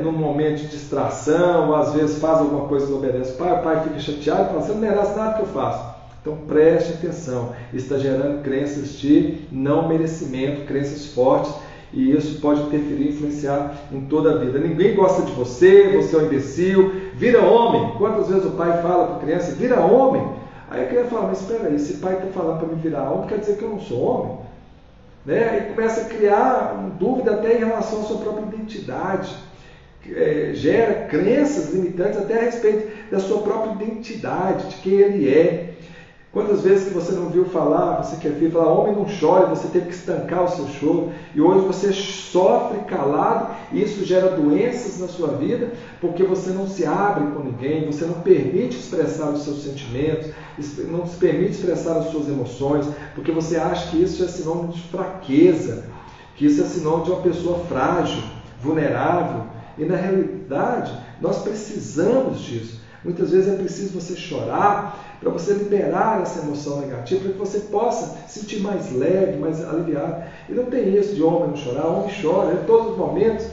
num momento de distração, ou às vezes faz alguma coisa e não obedece o pai fica chateado e fala: você não merece nada que eu faço. Então preste atenção, isso está gerando crenças de não merecimento, crenças fortes, e isso pode interferir, influenciar em toda a vida. Ninguém gosta de você, você é um imbecil, vira homem. Quantas vezes o pai fala para a criança: vira homem? Aí a criança fala: mas espera aí, esse pai está falando para me virar homem, quer dizer que eu não sou homem? Né? E começa a criar dúvida até em relação à sua própria identidade. Gera crenças limitantes até a respeito da sua própria identidade, de quem ele é. Quantas vezes que você não viu falar, você que é filho, falar, homem não chora, você teve que estancar o seu choro, e hoje você sofre calado, e isso gera doenças na sua vida, porque você não se abre com ninguém, você não permite expressar os seus sentimentos, não se permite expressar as suas emoções, porque você acha que isso é sinônimo de fraqueza, que isso é sinônimo de uma pessoa frágil, vulnerável, e na realidade nós precisamos disso. Muitas vezes é preciso você chorar para você liberar essa emoção negativa, para que você possa se sentir mais leve, mais aliviado. E não tem isso de homem não chorar, homem chora. Em todos os momentos,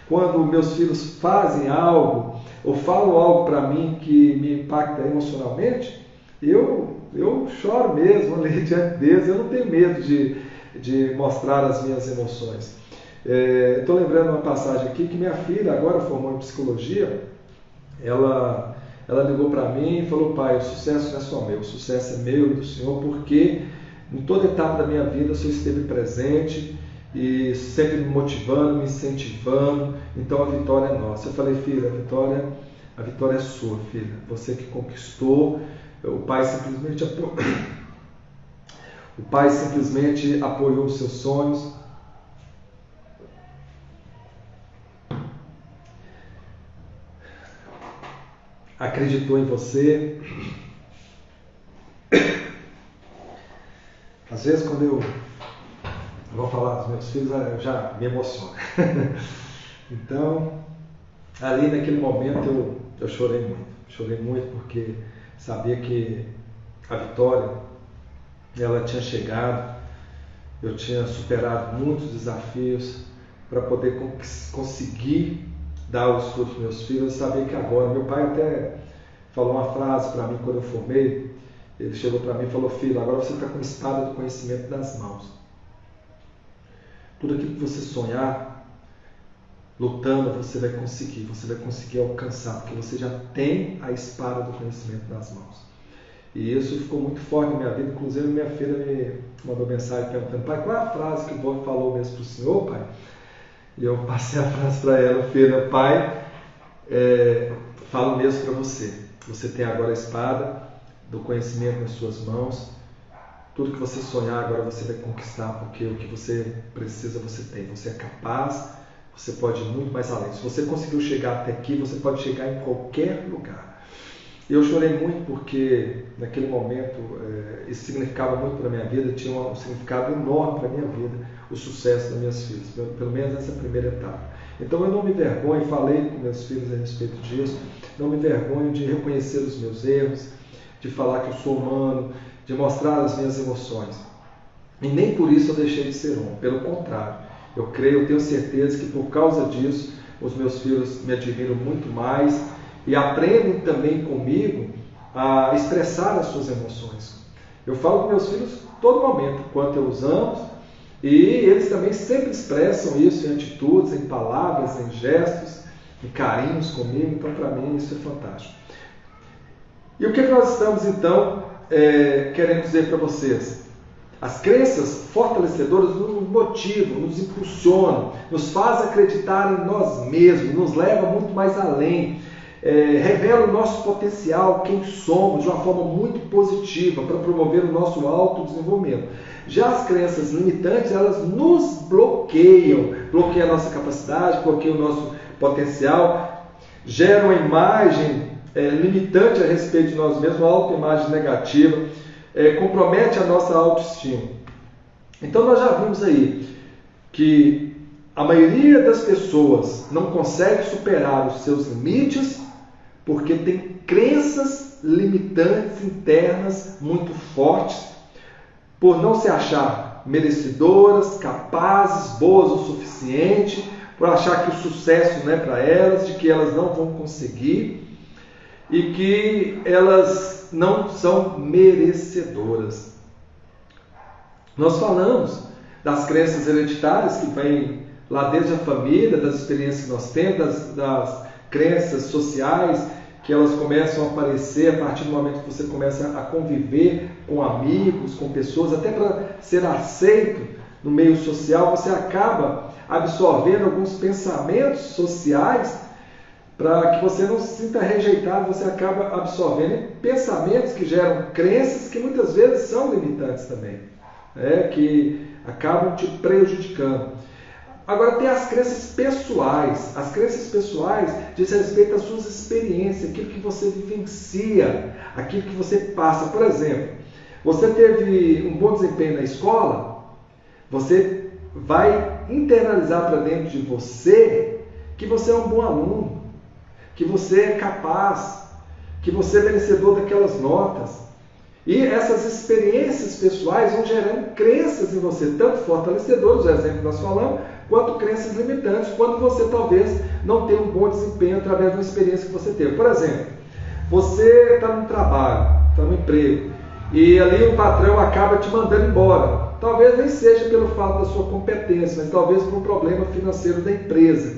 quando meus filhos fazem algo ou falam algo para mim que me impacta emocionalmente, eu choro mesmo ali diante deles. Eu não tenho medo de mostrar as minhas emoções. Estou lembrando uma passagem aqui que minha filha agora formou em psicologia. Ela ligou para mim e falou, pai, o sucesso não é só meu, o sucesso é meu e do Senhor, porque em toda etapa da minha vida o Senhor esteve presente e sempre me motivando, me incentivando, então a vitória é nossa. Eu falei, filha, a vitória é sua, filha, você que conquistou. O pai simplesmente apoiou os seus sonhos. Acreditou em você. Às vezes quando eu vou falar dos meus filhos, eu já me emociono. Então, ali naquele momento eu chorei muito. Chorei muito porque sabia que a vitória, ela tinha chegado. Eu tinha superado muitos desafios para poder conseguir dar os frutos dos meus filhos. Eu sabia que agora, meu pai até falou uma frase para mim quando eu formei. Ele chegou para mim e falou, filho, agora você está com a espada do conhecimento nas mãos. Tudo aquilo que você sonhar, lutando, você vai conseguir alcançar, porque você já tem a espada do conhecimento nas mãos. E isso ficou muito forte na minha vida. Inclusive minha filha me mandou mensagem perguntando, pai, qual é a frase que o Bob falou mesmo para o senhor, pai? E eu passei a frase para ela, filha, pai, falo mesmo para você. Você tem agora a espada do conhecimento nas suas mãos. Tudo que você sonhar agora você vai conquistar, porque o que você precisa você tem. Você é capaz, você pode ir muito mais além. Se você conseguiu chegar até aqui, você pode chegar em qualquer lugar. Eu chorei muito porque naquele momento isso significava muito para a minha vida, tinha um significado enorme para a minha vida, o sucesso das minhas filhas, pelo menos nessa primeira etapa. Então eu não me envergonho, falei com meus filhos a respeito disso, não me envergonho de reconhecer os meus erros, de falar que eu sou humano, de mostrar as minhas emoções. E nem por isso eu deixei de ser homem, pelo contrário. Eu tenho certeza que por causa disso, os meus filhos me admiram muito mais e aprendem também comigo a expressar as suas emoções. Eu falo com meus filhos todo momento, quanto eu os amo, e eles também sempre expressam isso em atitudes, em palavras, em gestos, em carinhos comigo. Então, para mim, isso é fantástico. E o que nós estamos, então, querendo dizer para vocês? As crenças fortalecedoras nos motivam, nos impulsionam, nos fazem acreditar em nós mesmos, nos levam muito mais além, revelam o nosso potencial, quem somos, de uma forma muito positiva, para promover o nosso autodesenvolvimento. Já as crenças limitantes, elas nos bloqueiam a nossa capacidade, bloqueiam o nosso potencial, geram uma imagem limitante a respeito de nós mesmos, uma autoimagem negativa, compromete a nossa autoestima. Então nós já vimos aí que a maioria das pessoas não consegue superar os seus limites porque tem crenças limitantes internas muito fortes, por não se achar merecedoras, capazes, boas o suficiente, por achar que o sucesso não é para elas, de que elas não vão conseguir e que elas não são merecedoras. Nós falamos das crenças hereditárias que vêm lá desde a família, das experiências que nós temos, das crenças sociais, que elas começam a aparecer a partir do momento que você começa a conviver com amigos, com pessoas, até para ser aceito no meio social, você acaba absorvendo alguns pensamentos sociais para que você não se sinta rejeitado, você acaba absorvendo pensamentos que geram crenças que muitas vezes são limitantes também, que acabam te prejudicando. Agora tem as crenças pessoais. As crenças pessoais dizem respeito às suas experiências, aquilo que você vivencia, aquilo que você passa. Por exemplo, você teve um bom desempenho na escola, você vai internalizar para dentro de você que você é um bom aluno, que você é capaz, que você é merecedor daquelas notas. E essas experiências pessoais vão gerando crenças em você, tanto fortalecedoras, o exemplo que nós falamos, quanto crenças limitantes, quando você talvez não tenha um bom desempenho através de uma experiência que você teve. Por exemplo, você está num trabalho, está no emprego, e ali o patrão acaba te mandando embora. Talvez nem seja pelo fato da sua competência, mas talvez por um problema financeiro da empresa.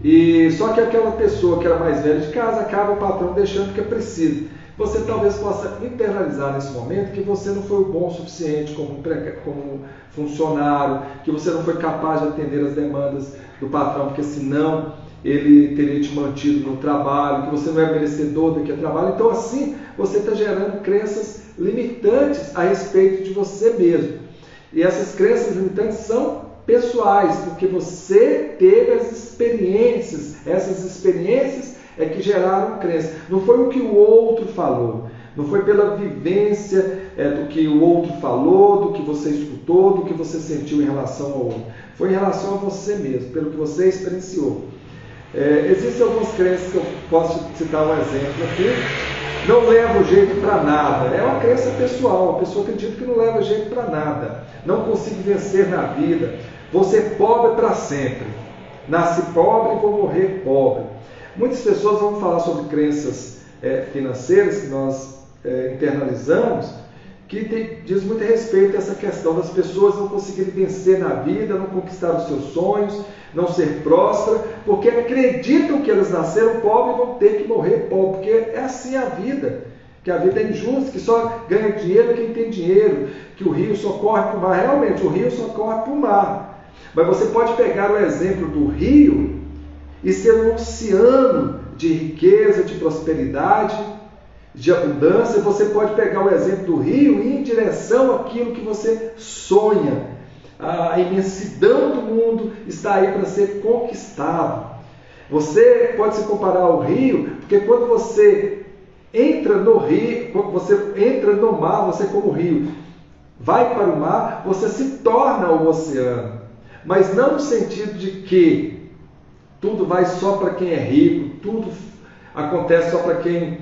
E só que aquela pessoa que era mais velha de casa acaba o patrão deixando porque precisa. Você talvez possa internalizar nesse momento que você não foi bom o suficiente como funcionário, que você não foi capaz de atender as demandas do patrão, porque senão ele teria te mantido no trabalho, que você não é merecedor daquele trabalho. Então assim você está gerando crenças limitantes a respeito de você mesmo. E essas crenças limitantes são pessoais, porque você teve as experiências, essas experiências é que geraram crença. Não foi o que o outro falou, não foi pela vivência do que o outro falou, do que você escutou, do que você sentiu em relação ao outro. Foi em relação a você mesmo, pelo que você experienciou. Existem algumas crenças que eu posso citar um exemplo aqui. Não leva jeito para nada. É uma crença pessoal. A pessoa acredita que não leva jeito para nada. Não consigo vencer na vida. Vou ser pobre para sempre. Nasci pobre e vou morrer pobre. Muitas pessoas vão falar sobre crenças financeiras que nós internalizamos, que diz muito a respeito a essa questão das pessoas não conseguirem vencer na vida, não conquistar os seus sonhos, não ser próspera, porque acreditam que elas nasceram pobres e vão ter que morrer pobre, porque é assim a vida, que a vida é injusta, que só ganha dinheiro quem tem dinheiro, que o rio só corre para o mar. Realmente, o rio só corre para o mar. Mas você pode pegar o exemplo do rio e ser um oceano de riqueza, de prosperidade, de abundância. Você pode pegar o exemplo do rio e ir em direção àquilo que você sonha. A imensidão do mundo está aí para ser conquistado. Você pode se comparar ao rio, porque quando você entra no rio, quando você entra no mar, você como rio, vai para o mar, você se torna o oceano. Mas não no sentido de que tudo vai só para quem é rico, tudo acontece só para quem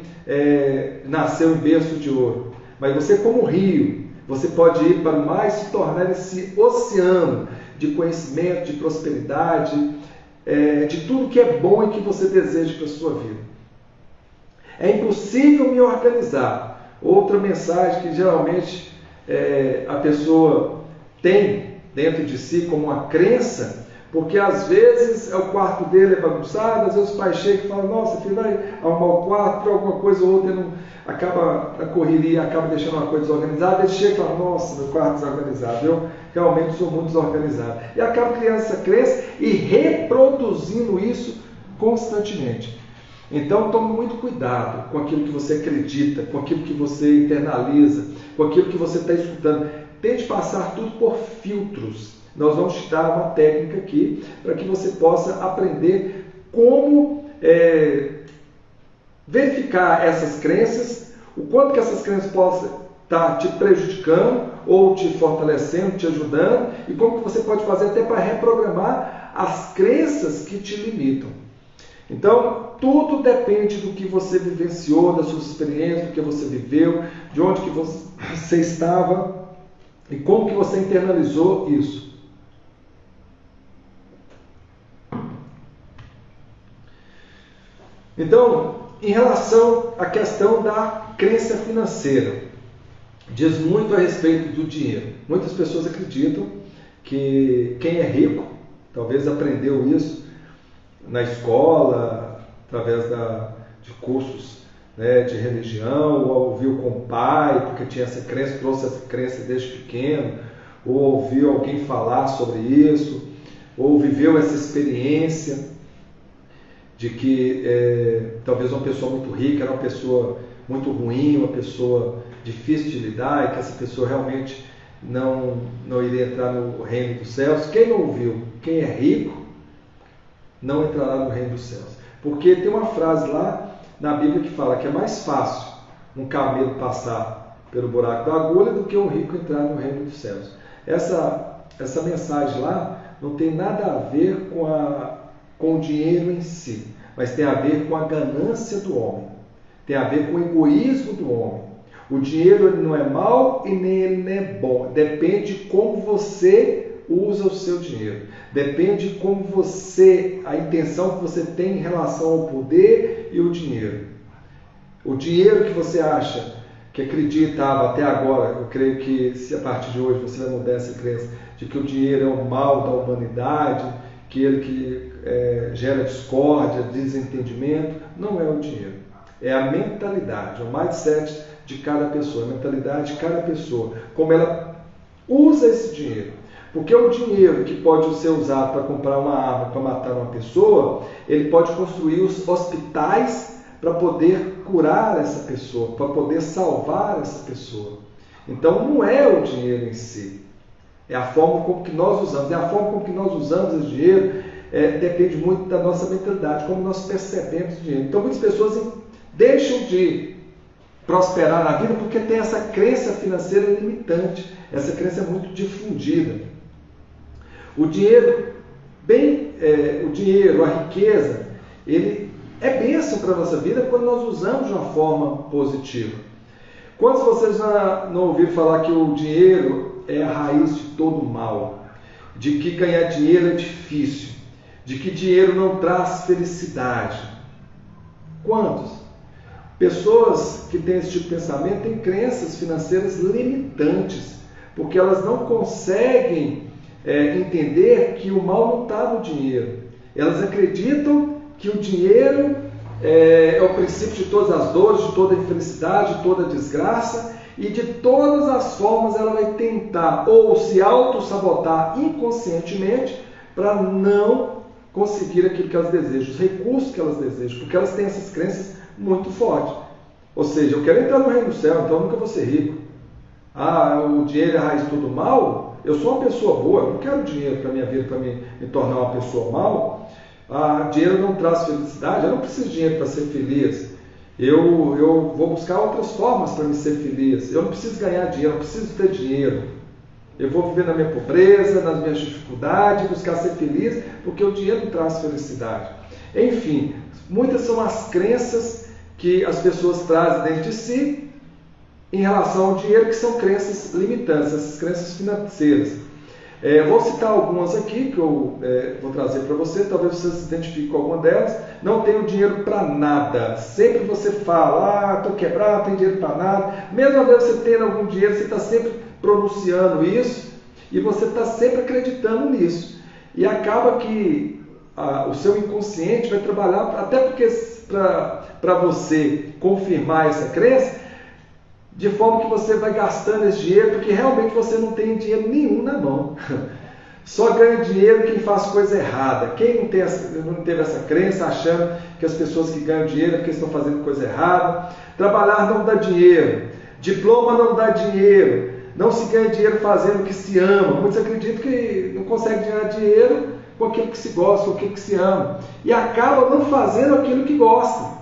nasceu em berço de ouro. Mas você como rio, você pode ir para o mar e se tornar esse oceano de conhecimento, de prosperidade, de tudo que é bom e que você deseja para a sua vida. É impossível me organizar. Outra mensagem que geralmente a pessoa tem dentro de si como uma crença, porque às vezes o quarto dele é bagunçado, às vezes os pais chegam e falam: nossa, filho, vai arrumar o quarto, para alguma coisa ou outra, ele não, acaba a correria, acaba deixando uma coisa desorganizada, ele chega e fala: nossa, meu quarto desorganizado, eu realmente sou muito desorganizado. E acaba criando essa crença e reproduzindo isso constantemente. Então tome muito cuidado com aquilo que você acredita, com aquilo que você internaliza, com aquilo que você está escutando. Tente passar tudo por filtros. Nós vamos te dar uma técnica aqui para que você possa aprender como verificar essas crenças, o quanto que essas crenças possam estar te prejudicando ou te fortalecendo, te ajudando, e como que você pode fazer até para reprogramar as crenças que te limitam. Então, tudo depende do que você vivenciou, das suas experiências, do que você viveu, de onde que você estava e como que você internalizou isso. Então, em relação à questão da crença financeira, diz muito a respeito do dinheiro. Muitas pessoas acreditam que quem é rico, talvez aprendeu isso na escola, através de cursos de religião, ou ouviu com o pai, porque tinha essa crença, trouxe essa crença desde pequeno, ou ouviu alguém falar sobre isso, ou viveu essa experiência de que talvez uma pessoa muito rica era uma pessoa muito ruim, uma pessoa difícil de lidar, e que essa pessoa realmente não iria entrar no reino dos céus. Quem não ouviu? Quem é rico não entrará no reino dos céus. Porque tem uma frase lá na Bíblia que fala que é mais fácil um camelo passar pelo buraco da agulha do que um rico entrar no reino dos céus. Essa mensagem lá não tem nada a ver com o dinheiro em si, mas tem a ver com a ganância do homem, tem a ver com o egoísmo do homem. O dinheiro ele não é mau e nem ele não é bom, depende de como você usa o seu dinheiro, depende de como a intenção que você tem em relação ao poder e o dinheiro. O dinheiro que você acha, que acreditava até agora, eu creio que se a partir de hoje você vai mudar essa crença de que o dinheiro é o mal da humanidade, que ele que gera discórdia, desentendimento, não é o dinheiro. É a mentalidade, é o mindset de cada pessoa, a mentalidade de cada pessoa, como ela usa esse dinheiro. Porque o dinheiro que pode ser usado para comprar uma arma, para matar uma pessoa, ele pode construir os hospitais para poder curar essa pessoa, para poder salvar essa pessoa. Então não é o dinheiro em si, é a forma como que nós usamos. E a forma como que nós usamos esse dinheiro depende muito da nossa mentalidade, como nós percebemos o dinheiro. Então muitas pessoas deixam de prosperar na vida porque tem essa crença financeira limitante, essa crença é muito difundida. O dinheiro, a riqueza, ele é bênção para a nossa vida quando nós usamos de uma forma positiva. Quantos de vocês já não ouviram falar que o dinheiro é a raiz de todo mal? De que ganhar dinheiro é difícil? De que dinheiro não traz felicidade? Quantos? Pessoas que têm esse tipo de pensamento têm crenças financeiras limitantes, porque elas não conseguem entender que o mal não está no dinheiro. Elas acreditam que o dinheiro é o princípio de todas as dores, de toda a infelicidade, de toda a desgraça, e de todas as formas ela vai tentar ou se auto-sabotar inconscientemente para não conseguir aquilo que elas desejam, os recursos que elas desejam, porque elas têm essas crenças muito fortes. Ou seja, eu quero entrar no reino do céu, então eu nunca vou ser rico. O dinheiro é a raiz de todo mal? Eu sou uma pessoa boa, eu não quero dinheiro para a minha vida, para me tornar uma pessoa mal. Dinheiro não traz felicidade, eu não preciso de dinheiro para ser feliz. Eu vou buscar outras formas para me ser feliz. Eu não preciso ganhar dinheiro, eu não preciso ter dinheiro. Eu vou viver na minha pobreza, nas minhas dificuldades, buscar ser feliz, porque o dinheiro não traz felicidade. Enfim, muitas são as crenças que as pessoas trazem dentro de si em relação ao dinheiro, que são crenças limitantes, essas crenças financeiras. Vou citar algumas aqui que eu vou trazer para você, talvez você se identifique com alguma delas. Não tenho dinheiro para nada. Sempre você fala, estou quebrado, não tenho dinheiro para nada. Mesmo às vezes você tendo algum dinheiro, você está sempre pronunciando isso e você está sempre acreditando nisso. E acaba que o seu inconsciente vai trabalhar, até porque para você confirmar essa crença, de forma que você vai gastando esse dinheiro, porque realmente você não tem dinheiro nenhum na mão. Só ganha dinheiro quem faz coisa errada. Quem não teve essa crença, achando que as pessoas que ganham dinheiro é porque estão fazendo coisa errada. Trabalhar não dá dinheiro. Diploma não dá dinheiro. Não se ganha dinheiro fazendo o que se ama. Muitos acreditam que não conseguem ganhar dinheiro com aquilo que se gosta, com aquilo que se ama. E acabam não fazendo aquilo que gostam.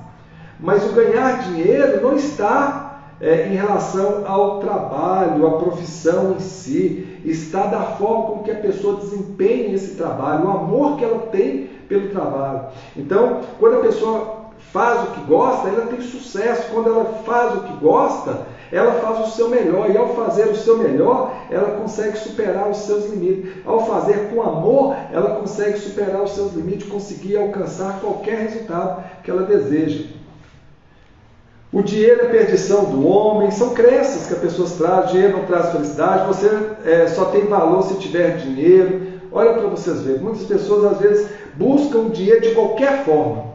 Mas o ganhar dinheiro não está em relação ao trabalho, à profissão em si, está da forma como que a pessoa desempenha esse trabalho, o amor que ela tem pelo trabalho. Então, quando a pessoa faz o que gosta, ela tem sucesso. Quando ela faz o que gosta, ela faz o seu melhor. E ao fazer o seu melhor, ela consegue superar os seus limites. Ao fazer com amor, ela consegue superar os seus limites, conseguir alcançar qualquer resultado que ela deseja. O dinheiro é a perdição do homem, são crenças que as pessoas trazem. O dinheiro não traz felicidade, você só tem valor se tiver dinheiro. Olha para vocês verem, muitas pessoas às vezes buscam dinheiro de qualquer forma,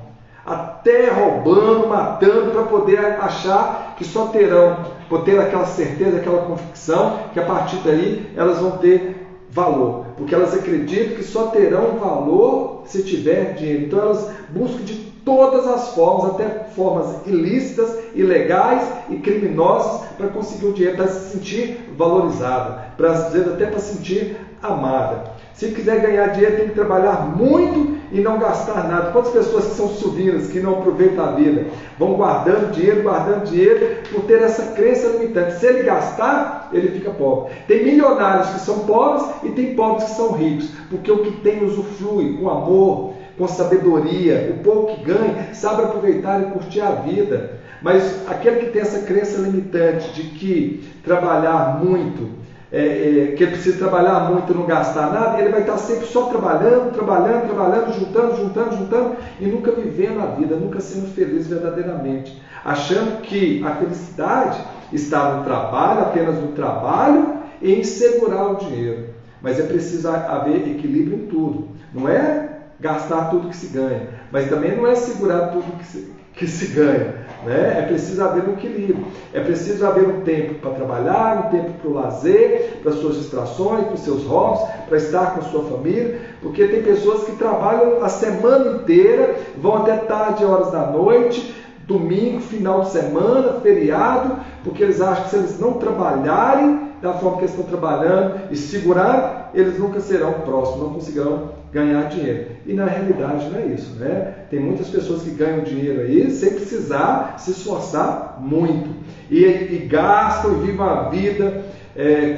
até roubando, matando, para poder achar que só terão, por ter aquela certeza, aquela convicção, que a partir daí elas vão ter valor, porque elas acreditam que só terão valor se tiver dinheiro. Então elas buscam de todas as formas, até formas ilícitas, ilegais e criminosas, para conseguir o dinheiro, para se sentir valorizada, às vezes até para se sentir amada. Se quiser ganhar dinheiro, tem que trabalhar muito e não gastar nada. Quantas pessoas que são subinas, que não aproveitam a vida, vão guardando dinheiro, por ter essa crença limitante. Se ele gastar, ele fica pobre. Tem milionários que são pobres e tem pobres que são ricos, porque o que tem usufrui com amor, com sabedoria. O pouco que ganha sabe aproveitar e curtir a vida. Mas aquele que tem essa crença limitante de que trabalhar muito, que ele precisa trabalhar muito e não gastar nada, ele vai estar sempre só trabalhando, juntando e nunca vivendo a vida, nunca sendo feliz verdadeiramente, achando que a felicidade está no trabalho, apenas no trabalho e em segurar o dinheiro. Mas é preciso haver equilíbrio em tudo. Não é gastar tudo que se ganha, mas também não é segurar tudo que se ganha. Né? É preciso haver um equilíbrio. É preciso haver um tempo para trabalhar, um tempo para o lazer, para as suas distrações, para os seus hobbies, para estar com a sua família, porque tem pessoas que trabalham a semana inteira, vão até tarde, horas da noite, domingo, final de semana, feriado, porque eles acham que se eles não trabalharem da forma que eles estão trabalhando e segurar, eles nunca serão próximos, não conseguirão ganhar dinheiro. E na realidade não é isso, né? Tem muitas pessoas que ganham dinheiro aí sem precisar se esforçar muito. E gastam e vivem uma vida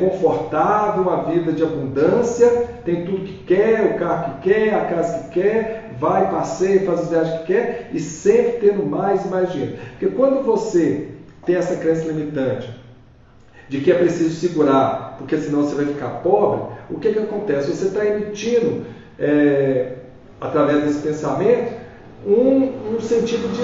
confortável, uma vida de abundância, tem tudo que quer, o carro que quer, a casa que quer, vai, passeia, faz as viagens que quer e sempre tendo mais e mais dinheiro. Porque quando você tem essa crença limitante de que é preciso segurar, porque senão você vai ficar pobre, o que acontece? Você está emitindo, através desse pensamento, um sentido de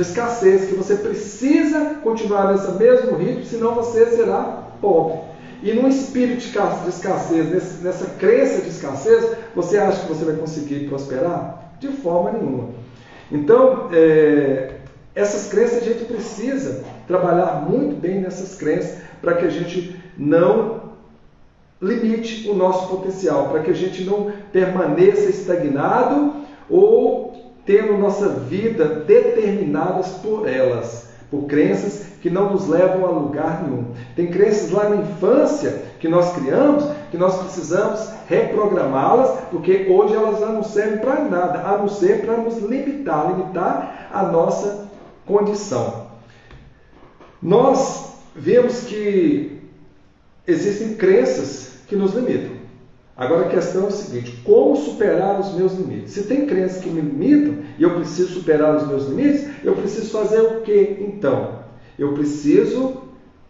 escassez, que você precisa continuar nesse mesmo ritmo, senão você será pobre. E num espírito de escassez, nessa crença de escassez, você acha que você vai conseguir prosperar? De forma nenhuma. Então, essas crenças a gente precisa trabalhar muito bem nessas crenças para que a gente não limite o nosso potencial, para que a gente não permaneça estagnado ou tendo nossa vida determinadas por elas, por crenças que não nos levam a lugar nenhum. Tem crenças lá na infância que nós criamos, que nós precisamos reprogramá-las, porque hoje elas já não servem para nada, a não ser para nos limitar a nossa condição. Nós vemos que existem crenças que nos limitam. Agora a questão é o seguinte: como superar os meus limites? Se tem crenças que me limitam e eu preciso superar os meus limites, eu preciso fazer o que então? Eu preciso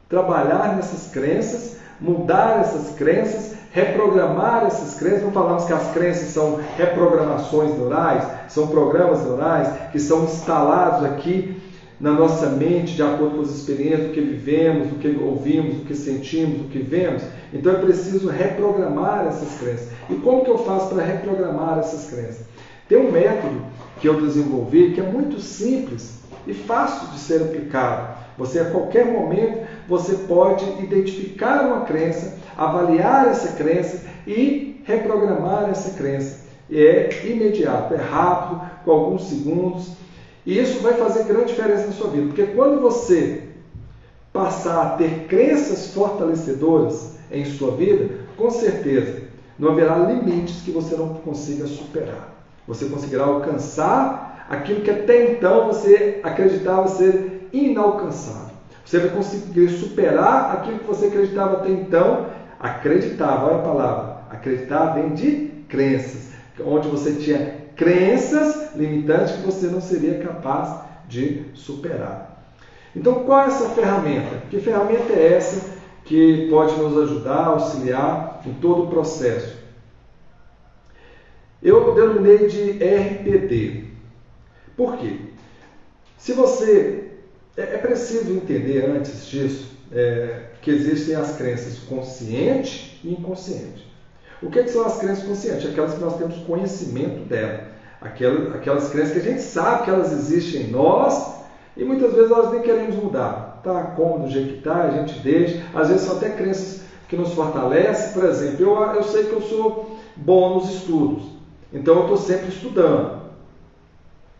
trabalhar nessas crenças, mudar essas crenças, reprogramar essas crenças. Não falamos que as crenças são reprogramações neurais, são programas neurais que são instalados aqui na nossa mente, de acordo com as experiências, do que vivemos, do que ouvimos, do que sentimos, do que vemos. Então é preciso reprogramar essas crenças. E como que eu faço para reprogramar essas crenças? Tem um método que eu desenvolvi que é muito simples e fácil de ser aplicado. Você, a qualquer momento, você pode identificar uma crença, avaliar essa crença e reprogramar essa crença. É imediato, é rápido, com alguns segundos. E isso vai fazer grande diferença na sua vida, porque quando você passar a ter crenças fortalecedoras em sua vida, com certeza não haverá limites que você não consiga superar. Você conseguirá alcançar aquilo que até então você acreditava ser inalcançável. Você vai conseguir superar aquilo que você acreditava até então. Acreditava, olha a palavra, acreditar vem de crenças, onde você tinha crenças limitantes que você não seria capaz de superar. Então, qual é essa ferramenta? Que ferramenta é essa que pode nos ajudar, auxiliar em todo o processo? Eu denominei de RPD. Por quê? Se você... É preciso entender antes disso que existem as crenças consciente e inconsciente. O que são as crenças conscientes? Aquelas que nós temos conhecimento dela. Aquelas crenças que a gente sabe que elas existem em nós e muitas vezes nós nem queremos mudar. Está cômodo do jeito que está, a gente deixa. Às vezes são até crenças que nos fortalecem. Por exemplo, eu sei que eu sou bom nos estudos, então eu estou sempre estudando.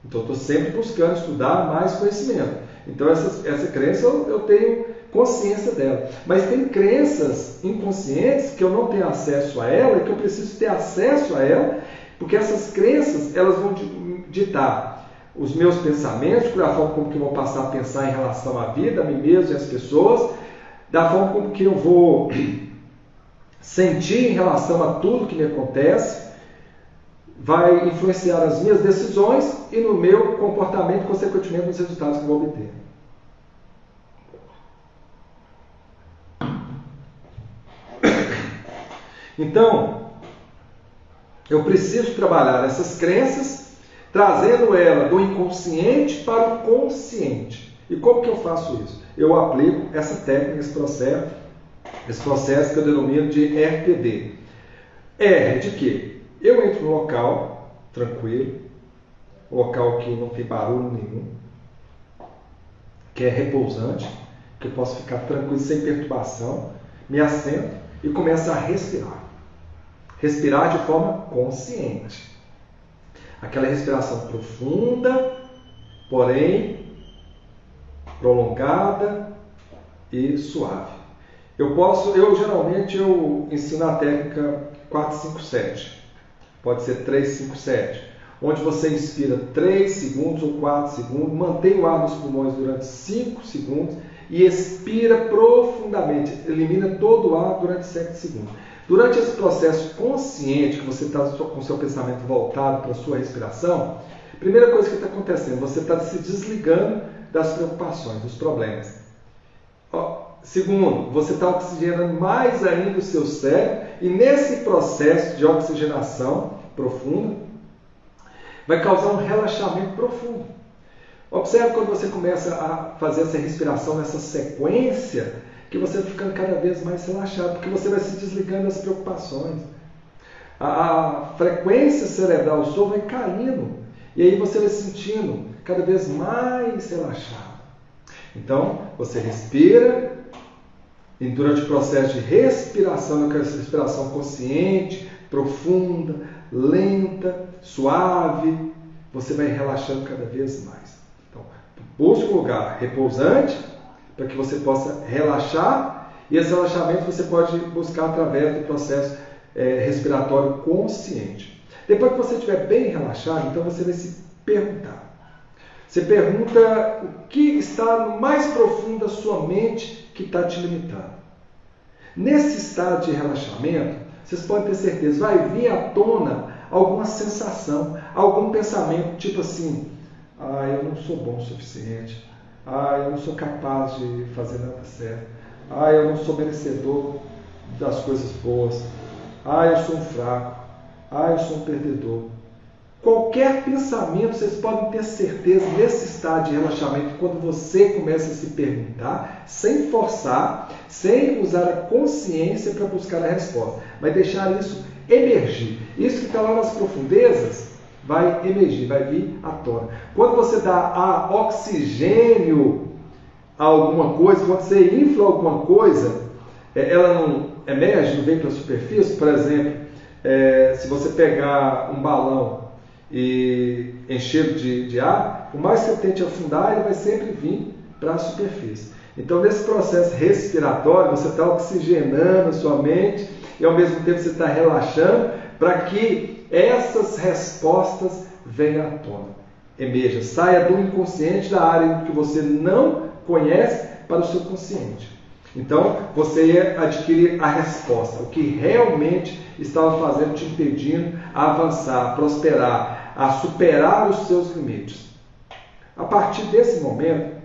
Então, eu estou sempre buscando estudar mais conhecimento. Então, essa crença eu tenho consciência dela. Mas tem crenças inconscientes que eu não tenho acesso a ela e que eu preciso ter acesso a ela, porque essas crenças elas vão ditar os meus pensamentos, da forma como que eu vou passar a pensar em relação à vida, a mim mesmo e às pessoas, da forma como que eu vou sentir em relação a tudo que me acontece, vai influenciar as minhas decisões e no meu comportamento, consequentemente, nos resultados que eu vou obter. Então, eu preciso trabalhar essas crenças, trazendo ela do inconsciente para o consciente. E como que eu faço isso? Eu aplico essa técnica, esse processo que eu denomino de RPD. R de quê? Eu entro num local tranquilo, um local que não tem barulho nenhum, que é repousante, que eu posso ficar tranquilo, sem perturbação, me assento e começo a respirar. Respirar de forma consciente. Aquela respiração profunda, porém prolongada e suave. Eu geralmente ensino a técnica 4-5-7. Pode ser 3-5-7, onde você inspira 3 segundos ou 4 segundos, mantém o ar nos pulmões durante 5 segundos e expira profundamente, elimina todo o ar durante 7 segundos. Durante esse processo consciente, que você está com o seu pensamento voltado para a sua respiração, a primeira coisa que está acontecendo, você está se desligando das preocupações, dos problemas. Segundo, você está oxigenando mais ainda o seu cérebro e nesse processo de oxigenação profunda, vai causar um relaxamento profundo. Observe quando você começa a fazer essa respiração nessa sequência, que você vai ficando cada vez mais relaxado, porque você vai se desligando das preocupações. A frequência cerebral sua vai caindo, e aí você vai se sentindo cada vez mais relaxado. Então, você respira, e durante o processo de respiração, aquela respiração consciente, profunda, lenta, suave, você vai relaxando cada vez mais. Então, busque um lugar repousante, para que você possa relaxar, e esse relaxamento você pode buscar através do processo respiratório consciente. Depois que você estiver bem relaxado, então você vai se perguntar. Você pergunta o que está no mais profundo da sua mente que está te limitando. Nesse estado de relaxamento, vocês podem ter certeza, vai vir à tona alguma sensação, algum pensamento, tipo assim, eu não sou bom o suficiente, eu não sou capaz de fazer nada certo, eu não sou merecedor das coisas boas, eu sou um fraco, eu sou um perdedor. Qualquer pensamento, vocês podem ter certeza, nesse estado de relaxamento, quando você começa a se perguntar, sem forçar, sem usar a consciência para buscar a resposta, mas deixar isso emergir. Isso que está lá nas profundezas vai emergir, vai vir à tona. Quando você dá oxigênio a alguma coisa, quando você infla alguma coisa, ela não emerge, não vem para a superfície. Por exemplo, se você pegar um balão e encher de ar, por mais que você tente afundar, ele vai sempre vir para a superfície. Então, nesse processo respiratório, você está oxigenando a sua mente e, ao mesmo tempo, você está relaxando para que essas respostas venham à tona. Emerja, saia do inconsciente, da área que você não conhece, para o seu consciente. Então, você adquire a resposta, o que realmente estava fazendo, te impedindo a avançar, a prosperar, a superar os seus limites. A partir desse momento,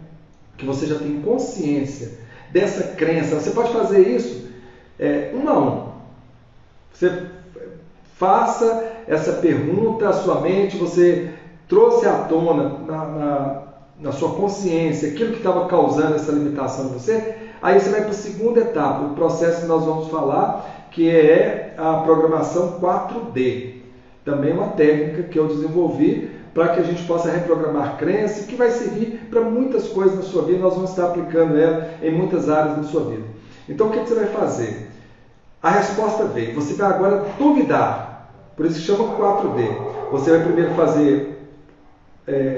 que você já tem consciência dessa crença, você pode fazer isso um a um. Você faça essa pergunta à sua mente, você trouxe à tona na sua consciência aquilo que estava causando essa limitação em você, aí você vai para a segunda etapa, o processo que nós vamos falar, que é a programação 4D. Também uma técnica que eu desenvolvi para que a gente possa reprogramar crenças, que vai servir para muitas coisas na sua vida, nós vamos estar aplicando ela em muitas áreas da sua vida. Então, o que você vai fazer? A resposta veio, você vai agora duvidar, por isso que chama 4D. Você vai primeiro fazer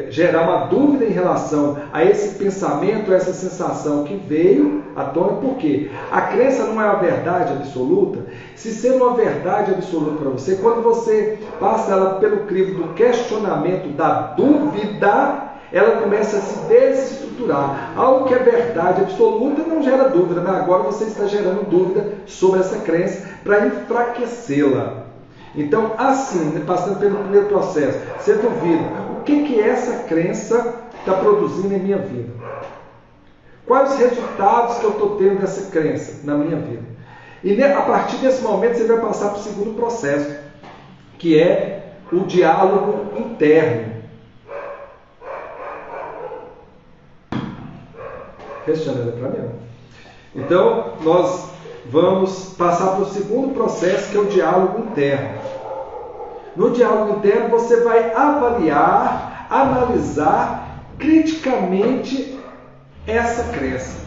gerar uma dúvida em relação a esse pensamento, a essa sensação que veio à tona, porque a crença não é uma verdade absoluta. Se ser uma verdade absoluta para você, quando você passa ela pelo crivo do questionamento, da dúvida, ela começa a se desestruturar. Algo que é verdade absoluta não gera dúvida, mas agora você está gerando dúvida sobre essa crença para enfraquecê-la. Então, assim, passando pelo primeiro processo, você duvida. O que essa crença está produzindo em minha vida? Quais os resultados que eu estou tendo dessa crença na minha vida? E a partir desse momento você vai passar para o segundo processo, que é o diálogo interno. Fechando para mim. Então, nós vamos passar para o segundo processo, que é o diálogo interno. No diálogo interno, você vai avaliar, analisar criticamente essa crença.